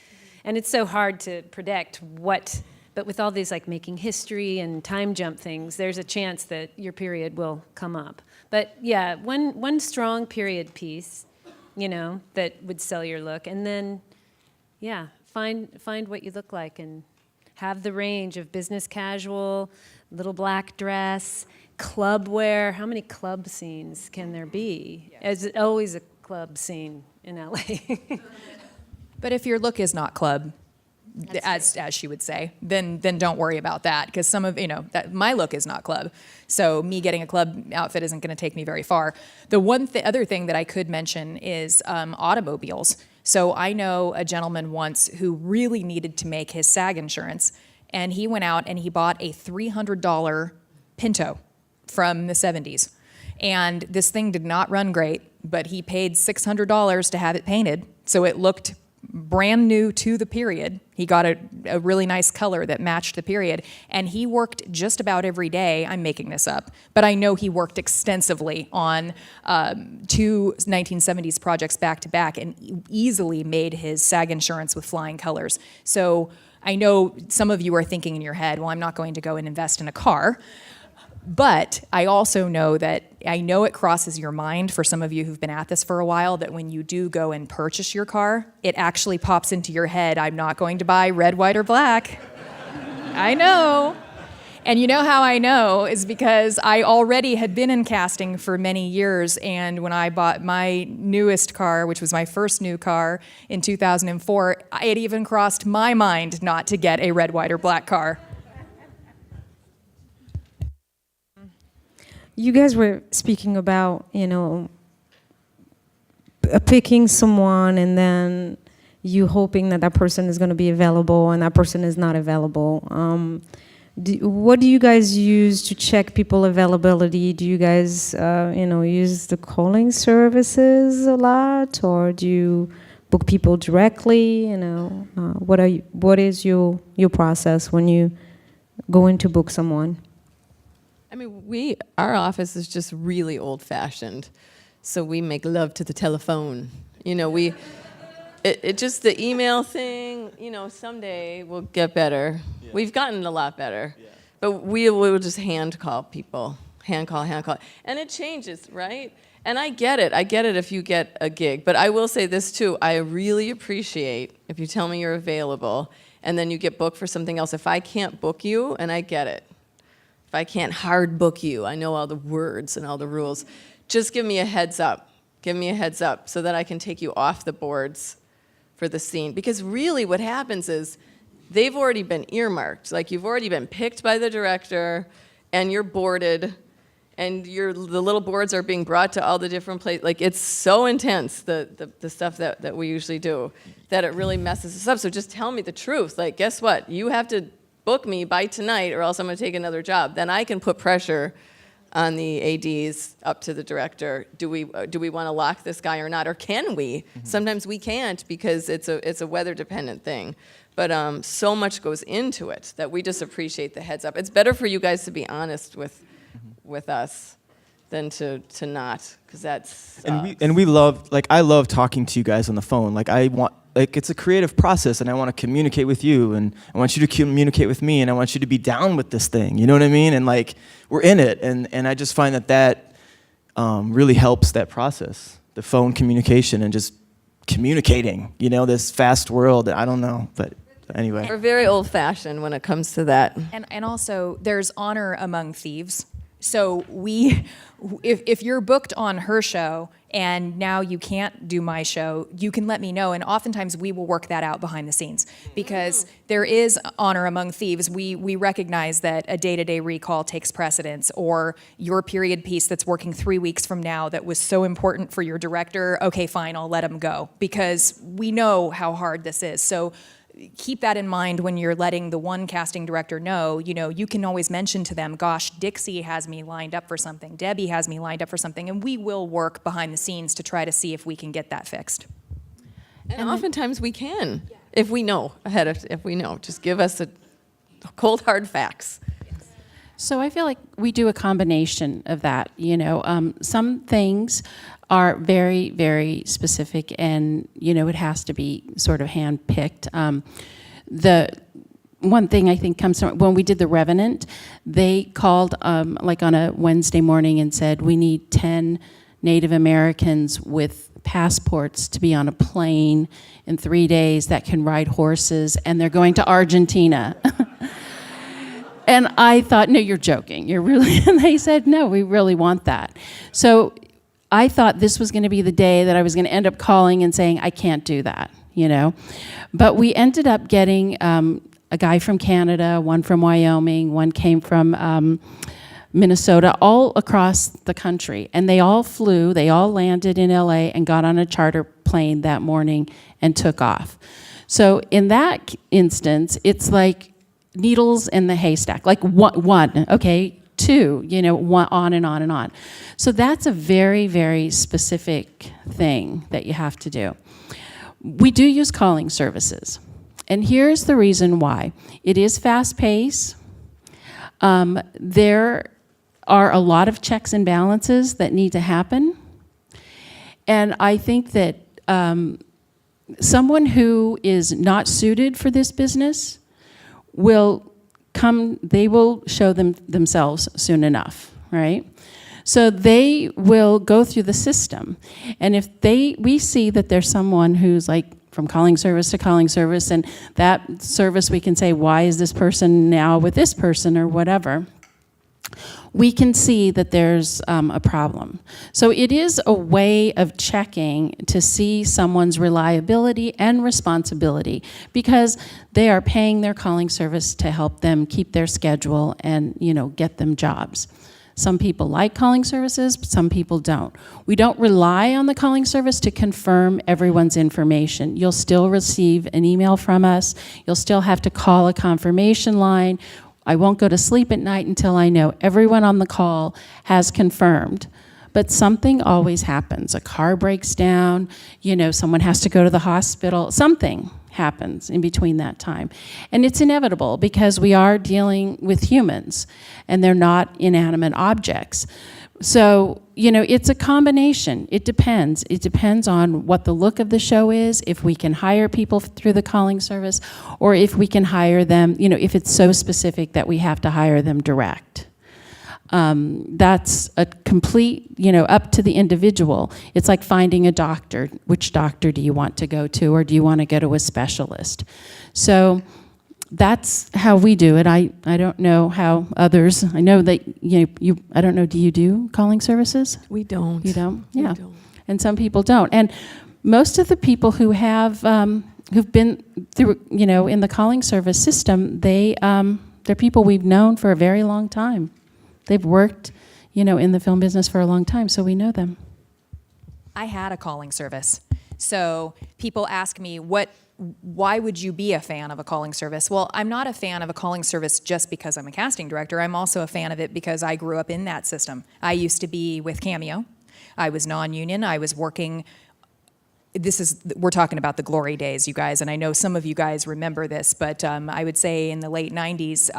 and it's so hard to predict what... But with all these like making history and time jump things, there's a chance that your period will come up. But yeah, one strong period piece, that would sell your look. And then, yeah, find what you look like and have the range of business casual, little black dress, club wear. How many club scenes can there be? There's always a club scene in LA. But if your look is not club, as she would say, then don't worry about that, because some of that my look is not club, so me getting a club outfit isn't going to take me very far. The other thing that I could mention is automobiles. So I know a gentleman once who really needed to make his SAG insurance, and he went out and he bought a $300 Pinto from the 70s, and this thing did not run great, but he paid $600 to have it painted, so it looked brand new to the period. He got a really nice color that matched the period, and he worked just about every day. I'm making this up, but I know he worked extensively on 2 1970s projects back to back, and easily made his SAG insurance with flying colors. So I know some of you are thinking in your head, well, I'm not going to go and invest in a car. But I also know that, I know it crosses your mind for some of you who've been at this for a while, that when you do go and purchase your car, it actually pops into your head, I'm not going to buy red, white, or black. I know. And you know how I know is because I already had been in casting for many years, and when I bought my newest car, which was my first new car in 2004, it even crossed my mind not to get a red, white, or black car. You guys were speaking about, picking someone and then you hoping that that person is going to be available and that person is not available. What do you guys use to check people availability? Do you guys, use the calling services a lot, or do you book people directly? What is your process when you go in to book someone? I mean, our office is just really old-fashioned, so we make love to the telephone. It just the email thing. Someday we'll get better. Yeah. We've gotten a lot better, yeah. But we will just hand call people, hand call, and it changes, right? And I get it if you get a gig, but I will say this too: I really appreciate if you tell me you're available, and then you get booked for something else. If I can't book you, and I get it. If I can't hard book you, I know all the words and all the rules. Just give me a heads up. Give me a heads up so that I can take you off the boards for the scene. Because really what happens is they've already been earmarked. Like, you've already been picked by the director, and you're boarded, and the little boards are being brought to all the different places. Like, it's so intense, the stuff that we usually do, that it really messes us up. So just tell me the truth. Like, guess what? You have to book me by tonight, or else I'm going to take another job. Then I can put pressure on the ADs up to the director. Do we want to lock this guy or not, or can we? Mm-hmm. Sometimes we can't, because it's a weather dependent thing. But so much goes into it that we just appreciate the heads up. It's better for you guys to be honest with us than to not, because that's and we love, like, I love talking to you guys on the phone. It's a creative process, and I want to communicate with you, and I want you to communicate with me, and I want you to be down with this thing, you know what I mean? And we're in it, and I just find that really helps that process, the phone communication and just communicating, this fast world. I don't know, but anyway. We're very old-fashioned when it comes to that. And also, there's honor among thieves. So if you're booked on her show and now you can't do my show, you can let me know, and oftentimes we will work that out behind the scenes, because there is honor among thieves. We recognize that a day-to-day recall takes precedence, or your period piece that's working 3 weeks from now that was so important for your director, okay, fine, I'll let him go, because we know how hard this is. So keep that in mind when you're letting the one casting director know. You can always mention to them, gosh, Dixie has me lined up for something, Debbie has me lined up for something, and we will work behind the scenes to try to see if we can get that fixed. And oftentimes we can, if we know just give us a cold hard facts. So I feel like we do a combination of that. Some things are very, very specific, and it has to be sort of hand-picked. The one thing I think comes from when we did The Revenant, they called like on a Wednesday morning and said, we need 10 Native Americans with passports to be on a plane in 3 days that can ride horses, and they're going to Argentina. And I thought, no, you're joking. You're really, and they said, no, we really want that. So I thought this was going to be the day that I was going to end up calling and saying, I can't do that, But we ended up getting a guy from Canada, one from Wyoming, one came from Minnesota, all across the country. And they all landed in LA and got on a charter plane that morning and took off. So in that instance, it's like needles in the haystack, like one, okay, two, one, on and on and on. So that's a very, very specific thing that you have to do. We do use calling services. And here's the reason why. It is fast-paced. There are a lot of checks and balances that need to happen. And I think that someone who is not suited for this business they will show themselves soon enough, right? So they will go through the system. And if we see that there's someone who's like from calling service to calling service, and that service we can say, why is this person now with this person or whatever, we can see that there's a problem. So it is a way of checking to see someone's reliability and responsibility, because they are paying their calling service to help them keep their schedule and get them jobs. Some people like calling services, but some people don't. We don't rely on the calling service to confirm everyone's information. You'll still receive an email from us. You'll still have to call a confirmation line. I won't go to sleep at night until I know everyone on the call has confirmed. But something always happens. A car breaks down, someone has to go to the hospital. Something happens in between that time. And it's inevitable, because we are dealing with humans and they're not inanimate objects. So, it's a combination. It depends. It depends on what the look of the show is, if we can hire people through the calling service, or if we can hire them, if it's so specific that we have to hire them direct. That's a complete, up to the individual. It's like finding a doctor. Which doctor do you want to go to, or do you want to go to a specialist? So that's how we do it. I don't know how others, I know that I don't know, do you do calling services? We don't. You don't? We Yeah. don't. And some people don't. And most of the people who have, who've been through, in the calling service system, they're people we've known for a very long time. They've worked, in the film business for a long time, so we know them. I had a calling service. So people ask me, why would you be a fan of a calling service? Well, I'm not a fan of a calling service just because I'm a casting director. I'm also a fan of it because I grew up in that system. I used to be with Cameo. I was non-union. I was working. We're talking about the glory days, you guys, and I know some of you guys remember this, but I would say in the late 90s,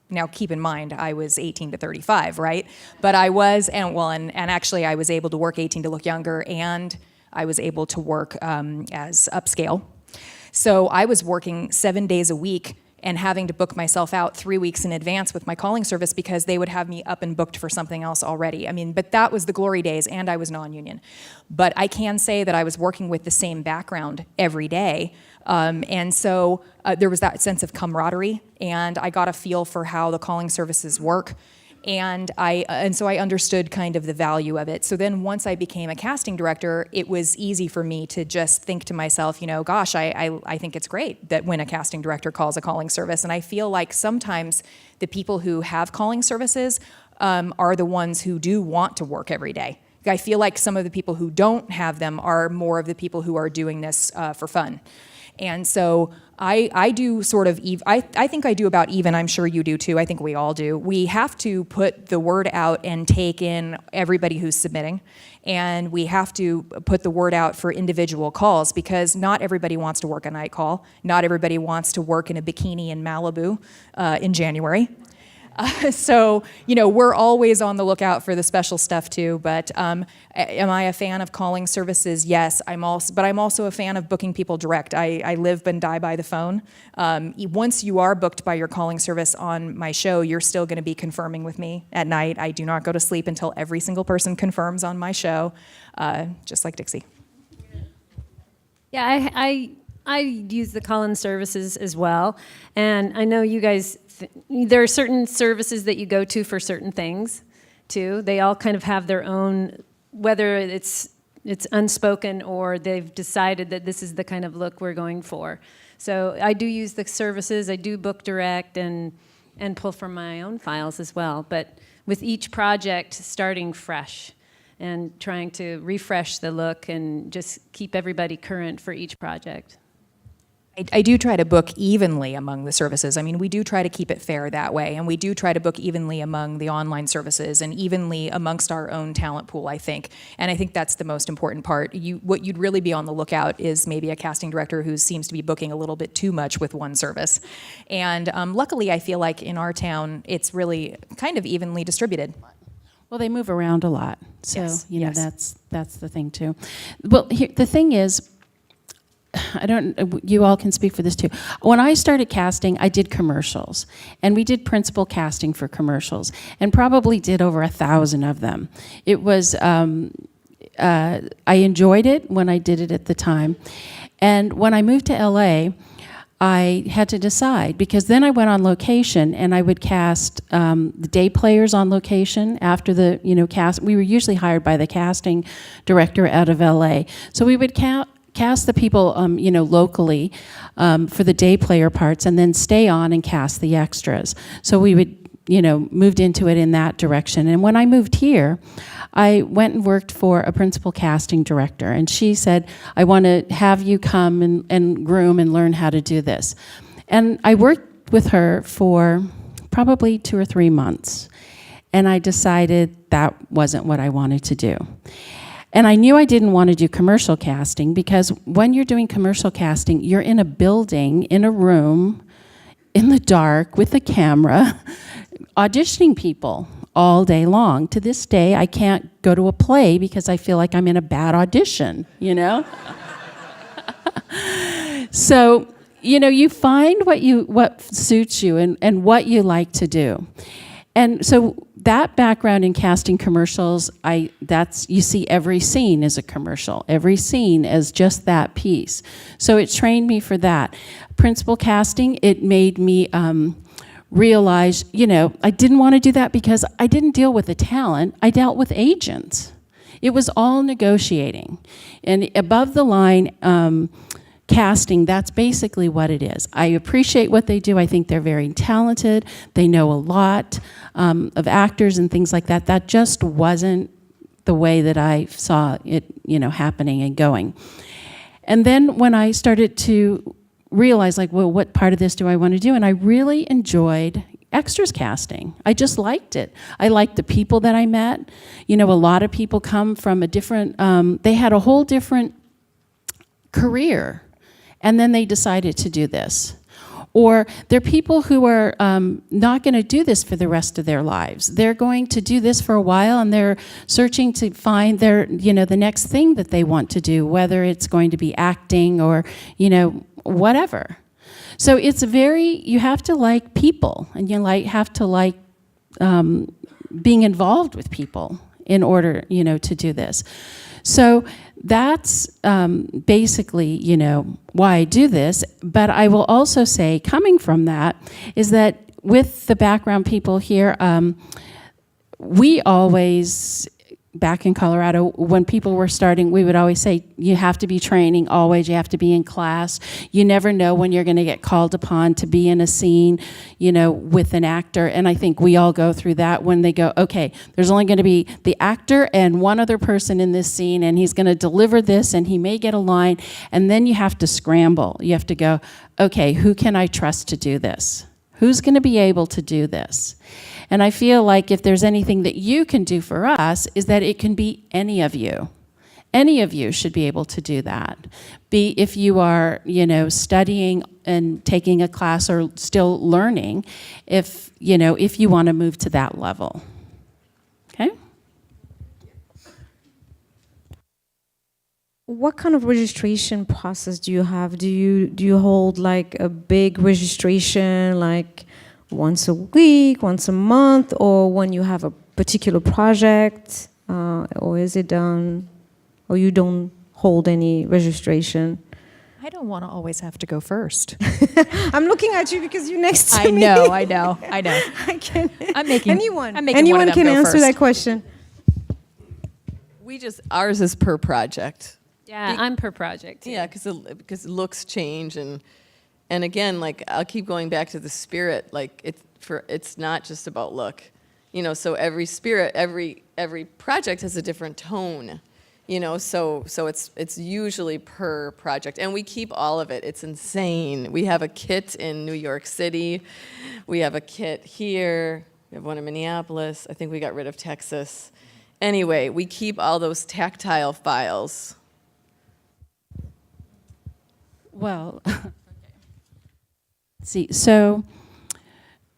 now keep in mind, I was 18 to 35, right? But I was, and actually I was able to work 18 to look younger, and I was able to work as upscale. So I was working 7 days a week and having to book myself out 3 weeks in advance with my calling service, because they would have me up and booked for something else already. But that was the glory days, and I was non-union. But I can say that I was working with the same background every day And so there was that sense of camaraderie, and I got a feel for how the calling services work. And so I understood kind of the value of it. So then once I became a casting director, it was easy for me to just think to myself, you know, gosh, I think it's great that when a casting director calls a calling service. And I feel like sometimes the people who have calling services are the ones who do want to work every day. I feel like some of the people who don't have them are more of the people who are doing this for fun. And so I do sort of, I think I do about even, I'm sure you do too, I think we all do. We have to put the word out and take in everybody who's submitting. And we have to put the word out for individual calls, because not everybody wants to work a night call. Not everybody wants to work in a bikini in Malibu in January. So, you know, we're always on the lookout for the special stuff too, but am I a fan of calling services? Yes, but I'm also a fan of booking people direct. I live and die by the phone. Once you are booked by your calling service on my show, you're still going to be confirming with me at night. I do not go to sleep until every single person confirms on my show, just like Dixie. Yeah, I use the call-in services as well, and I know you guys. There are certain services that you go to for certain things, too. They all kind of have their own, whether it's unspoken or they've decided that this is the kind of look we're going for. So I do use the services. I do book direct and pull from my own files as well. But with each project starting fresh and trying to refresh the look and just keep everybody current for each project. I do try to book evenly among the services. I mean, we do try to keep it fair that way, and we do try to book evenly among the online services and evenly amongst our own talent pool, I think. And I think that's the most important part. What you'd really be on the lookout is maybe a casting director who seems to be booking a little bit too much with one service. And luckily, I feel like in our town, it's really kind of evenly distributed. Well, they move around a lot, so Yes, you know yes. that's the thing too. Well, the thing is, you all can speak for this too. When I started casting, I did commercials, and we did principal casting for commercials, and probably did over 1,000 of them. It was, I enjoyed it when I did it at the time, and when I moved to LA, I had to decide, because then I went on location and I would cast the day players on location after the cast. We were usually hired by the casting director out of LA, so we would cast the people, locally for the day player parts, and then stay on and cast the extras. So we would, moved into it in that direction. And when I moved here, I went and worked for a principal casting director, and she said, I want to have you come and groom and learn how to do this. And I worked with her for probably 2 or 3 months, and I decided that wasn't what I wanted to do. And I knew I didn't want to do commercial casting, because when you're doing commercial casting, you're in a building, in a room, in the dark, with a camera, auditioning people all day long. To this day, I can't go to a play because I feel like I'm in a bad audition, So, you find what suits you and what you like to do. And so that background in casting commercials, you see every scene as a commercial, every scene as just that piece. So it trained me for that. Principal casting, it made me realize, I didn't want to do that because I didn't deal with the talent, I dealt with agents. It was all negotiating. And above the line, casting, that's basically what it is. I appreciate what they do. I think they're very talented. They know a lot of actors and things like that. That just wasn't the way that I saw it, happening and going. And then when I started to realize, what part of this do I want to do? And I really enjoyed extras casting. I just liked it. I liked the people that I met. A lot of people come from a different, they had a whole different career, and then they decided to do this. Or they're people who are not going to do this for the rest of their lives. They're going to do this for a while, and they're searching to find their, the next thing that they want to do, whether it's going to be acting or, whatever. So it's you have to like people, and you have to like being involved with people in order, to do this. So that's basically, why I do this. But I will also say, coming from that, is that with the background people here, we always, back in Colorado, when people were starting, we would always say, you have to be training always, you have to be in class. You never know when you're going to get called upon to be in a scene, with an actor. And I think we all go through that when they go, okay, there's only going to be the actor and one other person in this scene, and he's going to deliver this, and he may get a line, and then you have to scramble. You have to go, okay, who can I trust to do this? Who's going to be able to do this? And I feel like if there's anything that you can do for us, is that it can be any of you. Any of you should be able to do that. If you are, studying and taking a class or still learning, if you want to move to that level. Okay? What kind of registration process do you have? Do you hold like a big registration, like once a week, once a month, or when you have a particular project, or is it done, or you don't hold any registration? I don't want to always have to go first. I'm looking at you because you're next to I me. know. I can. Anyone one can of them go answer first. that question. Ours is per project. Yeah, I'm per project. Yeah, because looks change, and again, like, I'll keep going back to the spirit. Like, it's not just about look, So every project has a different tone, So it's usually per project, and we keep all of it. It's insane. We have a kit in New York City, we have a kit here, we have one in Minneapolis. I think we got rid of Texas. Anyway, we keep all those tactile files. Well, see, so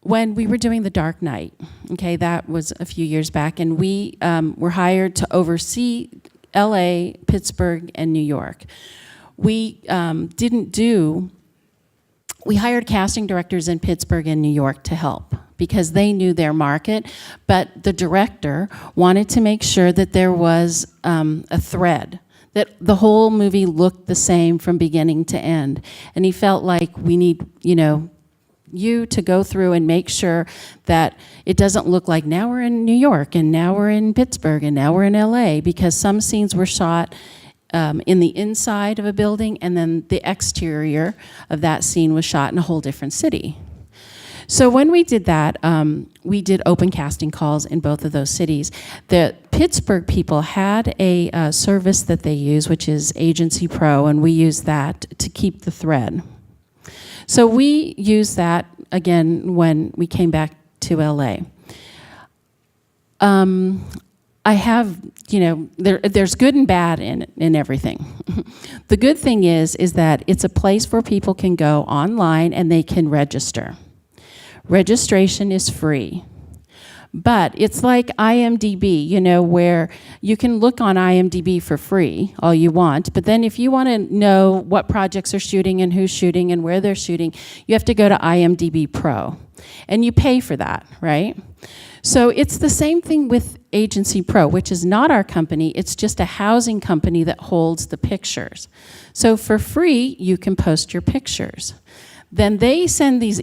when we were doing The Dark Knight, okay, that was a few years back, and we were hired to oversee LA, Pittsburgh, and New York. We hired casting directors in Pittsburgh and New York to help because they knew their market, but the director wanted to make sure that there was a thread, that the whole movie looked the same from beginning to end. And he felt like we need, you to go through and make sure that it doesn't look like now we're in New York and now we're in Pittsburgh and now we're in LA, because some scenes were shot in the inside of a building, and then the exterior of that scene was shot in a whole different city. So when we did that, we did open casting calls in both of those cities. The Pittsburgh people had a service that they use, which is Agency Pro, and we use that to keep the thread. So we used that again when we came back to LA. I have, there's good and bad in everything. The good thing is that it's a place where people can go online and they can register. Registration is free. But it's like IMDb, where you can look on IMDb for free all you want, but then if you want to know what projects are shooting and who's shooting and where they're shooting, you have to go to IMDb Pro. And you pay for that, right? So it's the same thing with Agency Pro, which is not our company, it's just a housing company that holds the pictures. So for free, you can post your pictures. Then they send these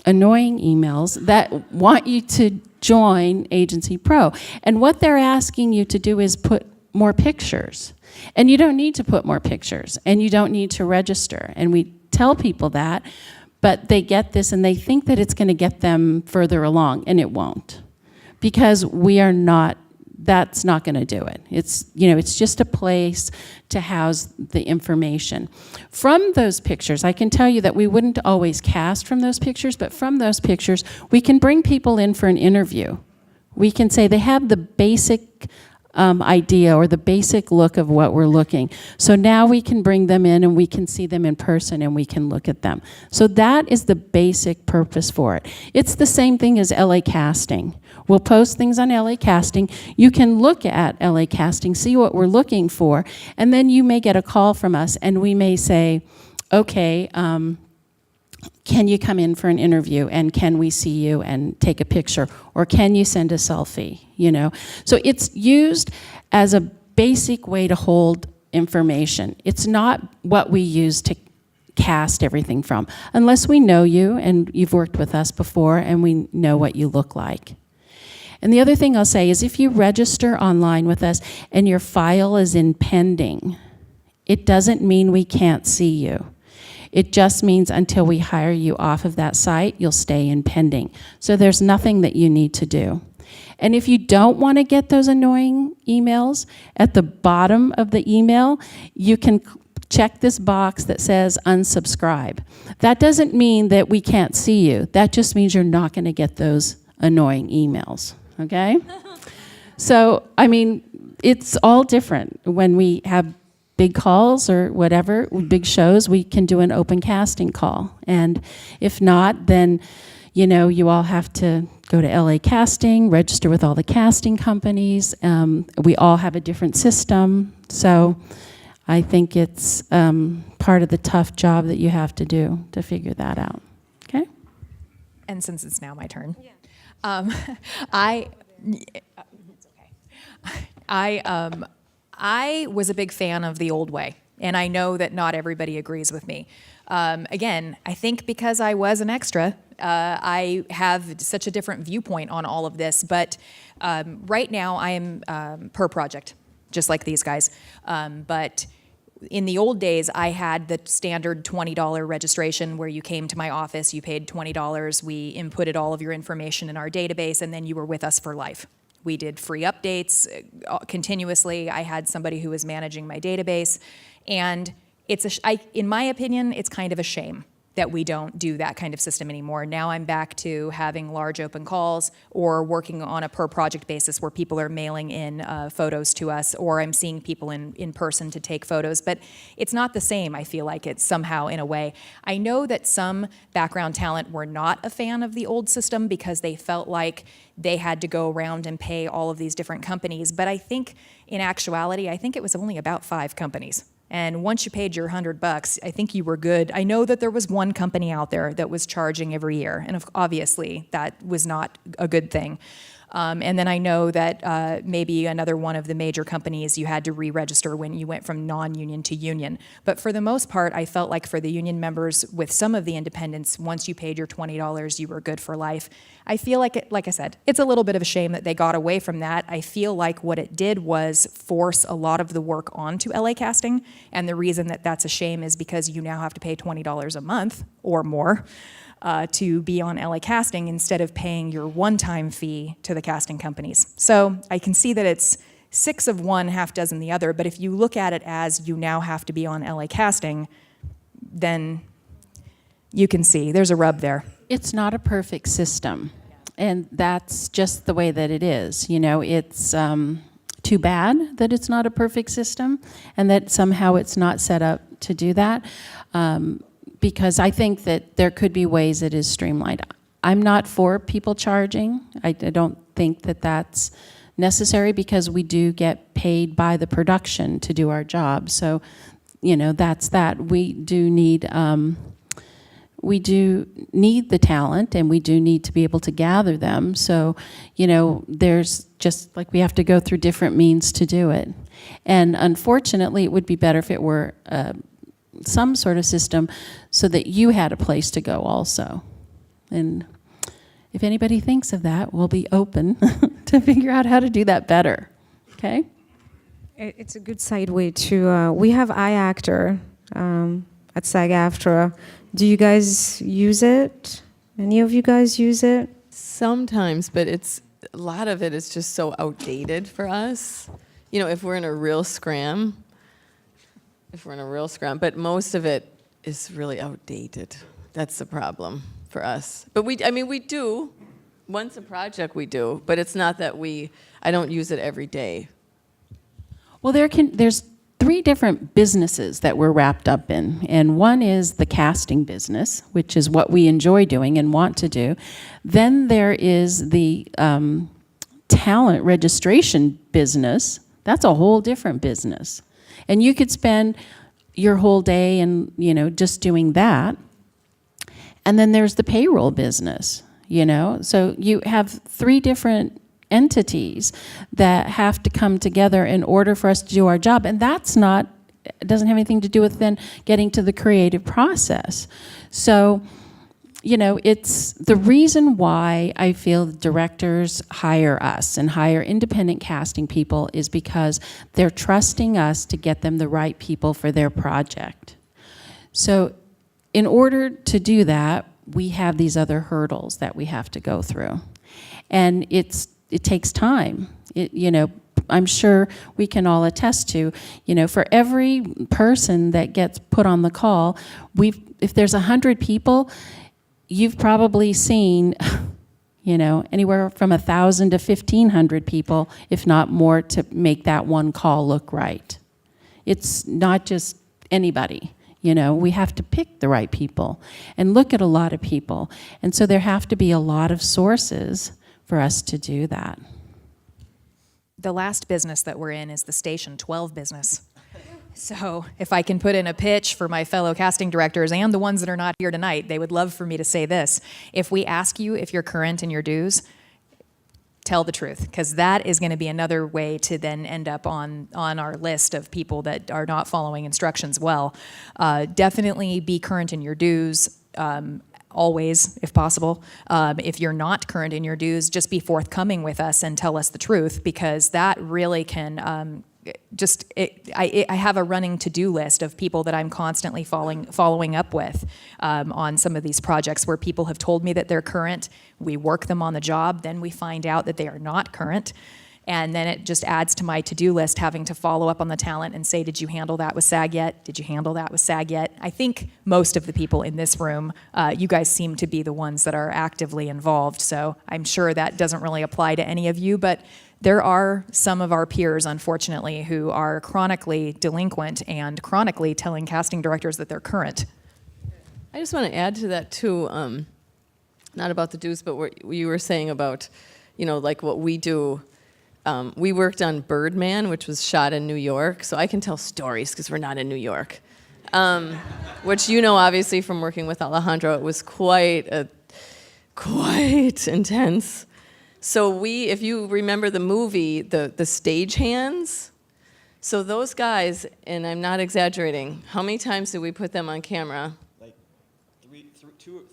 annoying emails that want you to join Agency Pro. And what they're asking you to do is put more pictures. And you don't need to put more pictures, and you don't need to register. And we tell people that, but they get this and they think that it's going to get them further along, and it won't. Because that's not going to do it. It's just a place to house the information. From those pictures, I can tell you that we wouldn't always cast from those pictures, but from those pictures, we can bring people in for an interview. We can say they have the basic idea or the basic look of what we're looking. So now we can bring them in and we can see them in person and we can look at them. So that is the basic purpose for it. It's the same thing as LA Casting. We'll post things on LA Casting. You can look at LA Casting, see what we're looking for, and then you may get a call from us and we may say, okay, can you come in for an interview, and can we see you and take a picture, or can you send a selfie, So it's used as a basic way to hold information. It's not what we use to cast everything from, unless we know you and you've worked with us before and we know what you look like. And the other thing I'll say is if you register online with us and your file is in pending, it doesn't mean we can't see you. It just means until we hire you off of that site, you'll stay in pending. So there's nothing that you need to do. And if you don't want to get those annoying emails, at the bottom of the email, you can check this box that says unsubscribe. That doesn't mean that we can't see you. That just means you're not going to get those annoying emails, okay? So, I mean, it's all different. When we have big calls or whatever, big shows, we can do an open casting call. And if not, then, you know, you all have to go to LA Casting, register with all the casting companies. We all have a different system. So I think it's part of the tough job that you have to do to figure that out. Okay? And since it's now my turn, I was a big fan of the old way, and I know that not everybody agrees with me. Again, I think because I was an extra, I have such a different viewpoint on all of this, but right now I am per project, just like these guys. But in the old days, I had the standard $20 registration where you came to my office, you paid $20, we inputted all of your information in our database, and then you were with us for life. We did free updates continuously. I had somebody who was managing my database, and in my opinion, it's kind of a shame that we don't do that kind of system anymore. Now I'm back to having large open calls or working on a per project basis where people are mailing in photos to us, or I'm seeing people in person to take photos, but it's not the same. I feel like it's somehow in a way. I know that some background talent were not a fan of the old system because they felt like they had to go around and pay all of these different companies, but I think in actuality, I think it was only about 5 companies. And once you paid your $100, I think you were good. I know that there was one company out there that was charging every year, and obviously that was not a good thing. And then I know that maybe another one of the major companies you had to re-register when you went from non-union to union. But for the most part, I felt like for the union members with some of the independents, once you paid your $20, you were good for life. I feel like I said, it's a little bit of a shame that they got away from that. I feel like what it did was force a lot of the work onto LA Casting, and the reason that that's a shame is because you now have to pay $20 a month or more to be on LA Casting instead of paying your one-time fee to the casting companies. So I can see that it's 6 of one, half dozen the other, but if you look at it as you now have to be on LA Casting, then you can see there's a rub there. It's not a perfect system, and that's just the way that it is. You know, it's too bad that it's not a perfect system and that somehow it's not set up to do that. Because I think that there could be ways it is streamlined. I'm not for people charging. I don't think that that's necessary because we do get paid by the production to do our job. So, you know, that's that. We do need the talent, and we do need to be able to gather them. So, you know, there's just like we have to go through different means to do it. And unfortunately, it would be better if it were some sort of system so that you had a place to go also. And if anybody thinks of that, we'll be open to figure out how to do that better. Okay? It's a good segue to, we have iActor at SAG-AFTRA. Do you guys use it? Any of you guys use it? Sometimes, but a lot of it is just so outdated for us. You know, if we're in a real scram, but most of it is really outdated. That's the problem for us. But we do, once a project we do, but it's not that I don't use it every day. Well, there's 3 different businesses that we're wrapped up in, and one is the casting business, which is what we enjoy doing and want to do. Then there is the talent registration business. That's a whole different business. And you could spend your whole day and, you know, just doing that. And then there's the payroll business, you know. So you have 3 different entities that have to come together in order for us to do our job. And that's not doesn't have anything to do with then getting to the creative process. So, you know, it's the reason why I feel directors hire us and hire independent casting people is because they're trusting us to get them the right people for their project. So in order to do that, we have these other hurdles that we have to go through. And it takes time. You know, I'm sure we can all attest to, you know, for every person that gets put on the call, if there's 100 people, you've probably seen, you know, anywhere from 1,000 to 1,500 people, if not more, to make that one call look right. It's not just anybody, you know. We have to pick the right people and look at a lot of people. And so there have to be a lot of sources for us to do that. The last business that we're in is the Station 12 business. So if I can put in a pitch for my fellow casting directors and the ones that are not here tonight, they would love for me to say this. If we ask you if you're current in your dues, tell the truth, because that is going to be another way to then end up on our list of people that are not following instructions well. Definitely be current in your dues. Always, if possible. If you're not current in your dues, just be forthcoming with us and tell us the truth, because that really can I have a running to-do list of people that I'm constantly following up with on some of these projects where people have told me that they're current. We work them on the job, then we find out that they are not current. And then it just adds to my to-do list having to follow up on the talent and say, did you handle that with SAG yet? Did you handle that with SAG yet? I think most of the people in this room, you guys seem to be the ones that are actively involved. So I'm sure that doesn't really apply to any of you, but there are some of our peers, unfortunately, who are chronically delinquent and chronically telling casting directors that they're current. I just want to add to that too, not about the dues, but what you were saying about, you know, like what we do. We worked on Birdman, which was shot in New York, so I can tell stories because we're not in New York. Which you know, obviously, from working with Alejandro, it was quite intense. So if you remember the movie, the stagehands, so those guys, and I'm not exaggerating, how many times did we put them on camera? Like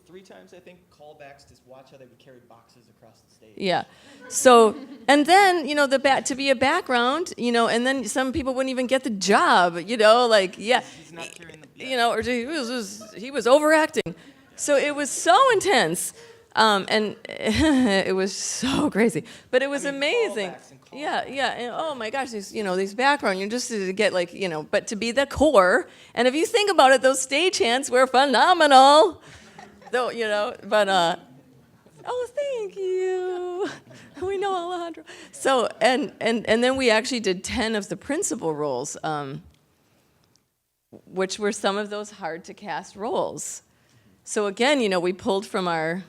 three times, I think, callbacks to watch how they would carry boxes across the stage. Yeah. So, and then, you know, to be a background, you know, and then some people wouldn't even get the job, you know, like, yeah. He's not carrying the, you know, or he was overacting. So it was so intense. And it was so crazy, but it was amazing. Yeah. And, oh my gosh, these background, you're just to get like, you know, but to be the core. And if you think about it, those stagehands were phenomenal. Though, you know, but, oh, thank you. We know Alejandro. So, and then we actually did 10 of the principal roles, which were some of those hard to cast roles. So again, you know, we pulled from our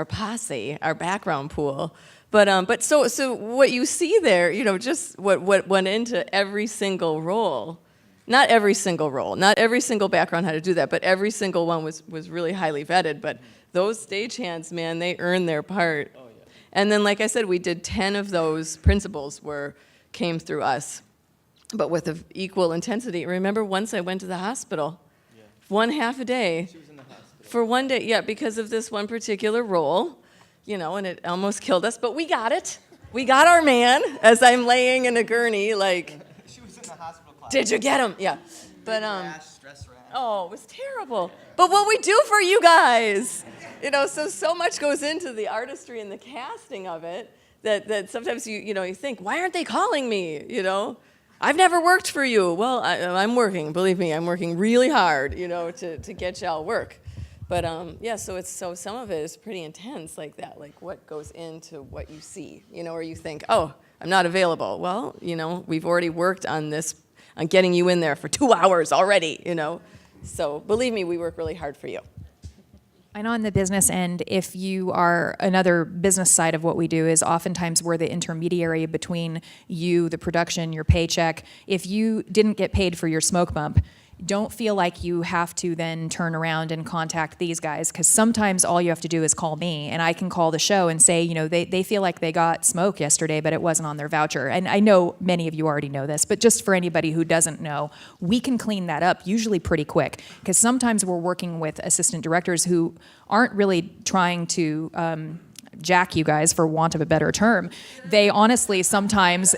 posse, our background pool. But so what you see there, you know, just what went into every single role. Not every single role, not every single background had to do that, but every single one was really highly vetted. But those stagehands, man, they earned their part. Oh, yeah. And then, like I said, we did 10 of those principals came through us, but with equal intensity. Remember, once I went to the hospital, one half a day. She was in the hospital. For one day, yeah, because of this one particular role, you know, and it almost killed us, but we got it. We got our man as I'm laying in a gurney, like, She was in the hospital closet. did you get him? Yeah. But, Stress rash. oh, it was terrible. But what we do for you guys, you know, so much goes into the artistry and the casting of it that sometimes you think, why aren't they calling me, you know? I've never worked for you. Well, I'm working, believe me, I'm working really hard, you know, to get y'all work. But yeah, so some of it is pretty intense like that, like what goes into what you see, you know, or you think, oh, I'm not available. Well, you know, we've already worked on this, on getting you in there for 2 hours already, you know. So believe me, we work really hard for you. And on the business end, if you are another business side of what we do is oftentimes we're the intermediary between you, the production, your paycheck. If you didn't get paid for your smoke bump, don't feel like you have to then turn around and contact these guys, because sometimes all you have to do is call me, and I can call the show and say, they feel like they got smoke yesterday, but it wasn't on their voucher. And I know many of you already know this, but just for anybody who doesn't know, we can clean that up usually pretty quick, because sometimes we're working with assistant directors who aren't really trying to jack you guys, for want of a better term. They honestly sometimes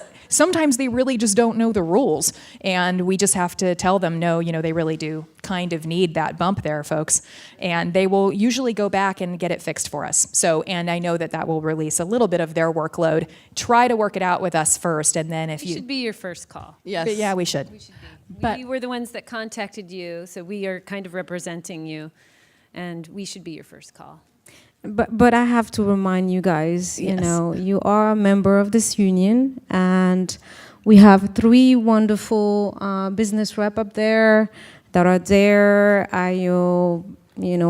they really just don't know the rules, and we just have to tell them, no, they really do kind of need that bump there, folks, and they will usually go back and get it fixed for us. So, and I know that will release a little bit of their workload. Try to work it out with us first, and then if We should be your first call. Yes. But yeah, we should. But- We were the ones that contacted you, so we are kind of representing you, and we should be your first call. But I have to remind you guys, Yes. you are a member of this union, and we have 3 wonderful business rep up there that are there at your,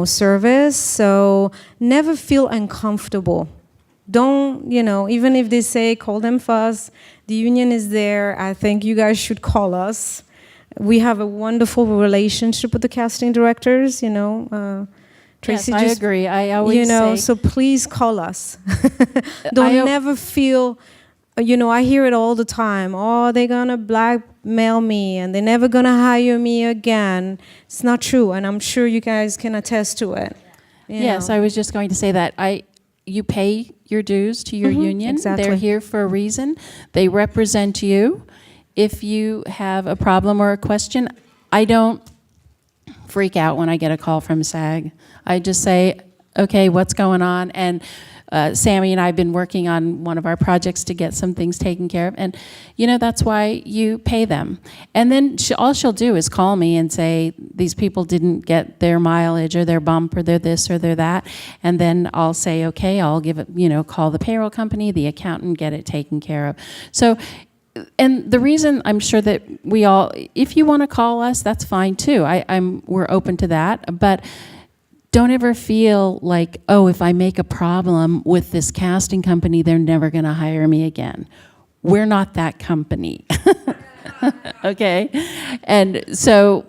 service. So never feel uncomfortable. Don't, even if they say call them first, the union is there. I think you guys should call us. We have a wonderful relationship with the casting directors, Tracy, Yes, I agree. I always say, so please call us. Don't never feel, I hear it all the time. Oh, they're gonna blackmail me and they're never gonna hire me again. It's not true, and I'm sure you guys can attest to it. yes, I was just going to say that. You pay your dues to your union. exactly. They're here for a reason. They represent you. If you have a problem or a question, I don't freak out when I get a call from SAG. I just say, okay, what's going on? And Sammy and I have been working on one of our projects to get some things taken care of. And, that's why you pay them. And then all she'll do is call me and say, these people didn't get their mileage or their bump or their this or their that. And then I'll say, okay, I'll give it, call the payroll company, the accountant, get it taken care of. So, and the reason I'm sure that we all, if you want to call us, that's fine too. We're open to that. But don't ever feel like, oh, if I make a problem with this casting company, they're never going to hire me again. We're not that company. Okay? And so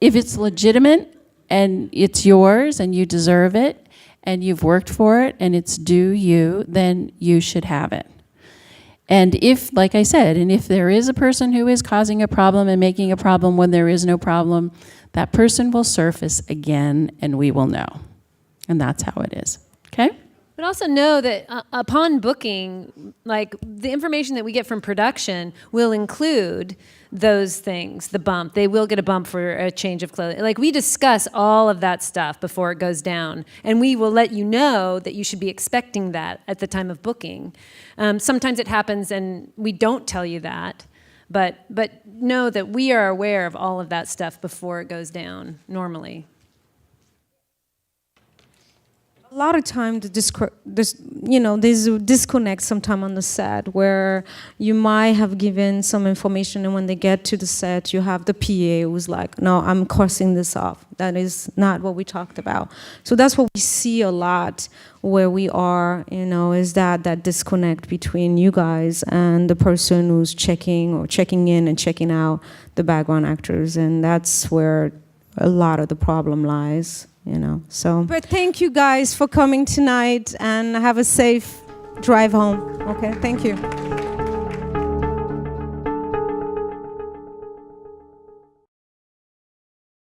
if it's legitimate and it's yours and you deserve it and you've worked for it and it's due you, then you should have it. And if, like I said, and if there is a person who is causing a problem and making a problem when there is no problem, that person will surface again and we will know. And that's how it is. Okay? But also know that upon booking, like the information that we get from production will include those things, the bump. They will get a bump for a change of clothing. Like we discuss all of that stuff before it goes down. And we will let you know that you should be expecting that at the time of booking. Sometimes it happens and we don't tell you that. But know that we are aware of all of that stuff before it goes down normally. A lot of times, there's a disconnect sometime on the set where you might have given some information, and when they get to the set, you have the PA who's like, no, I'm crossing this off. That is not what we talked about. So that's what we see a lot where we are, is that disconnect between you guys and the person who's checking in and checking out the background actors, and that's where a lot of the problem lies. So. But thank you guys for coming tonight, and have a safe drive home. Okay, thank you.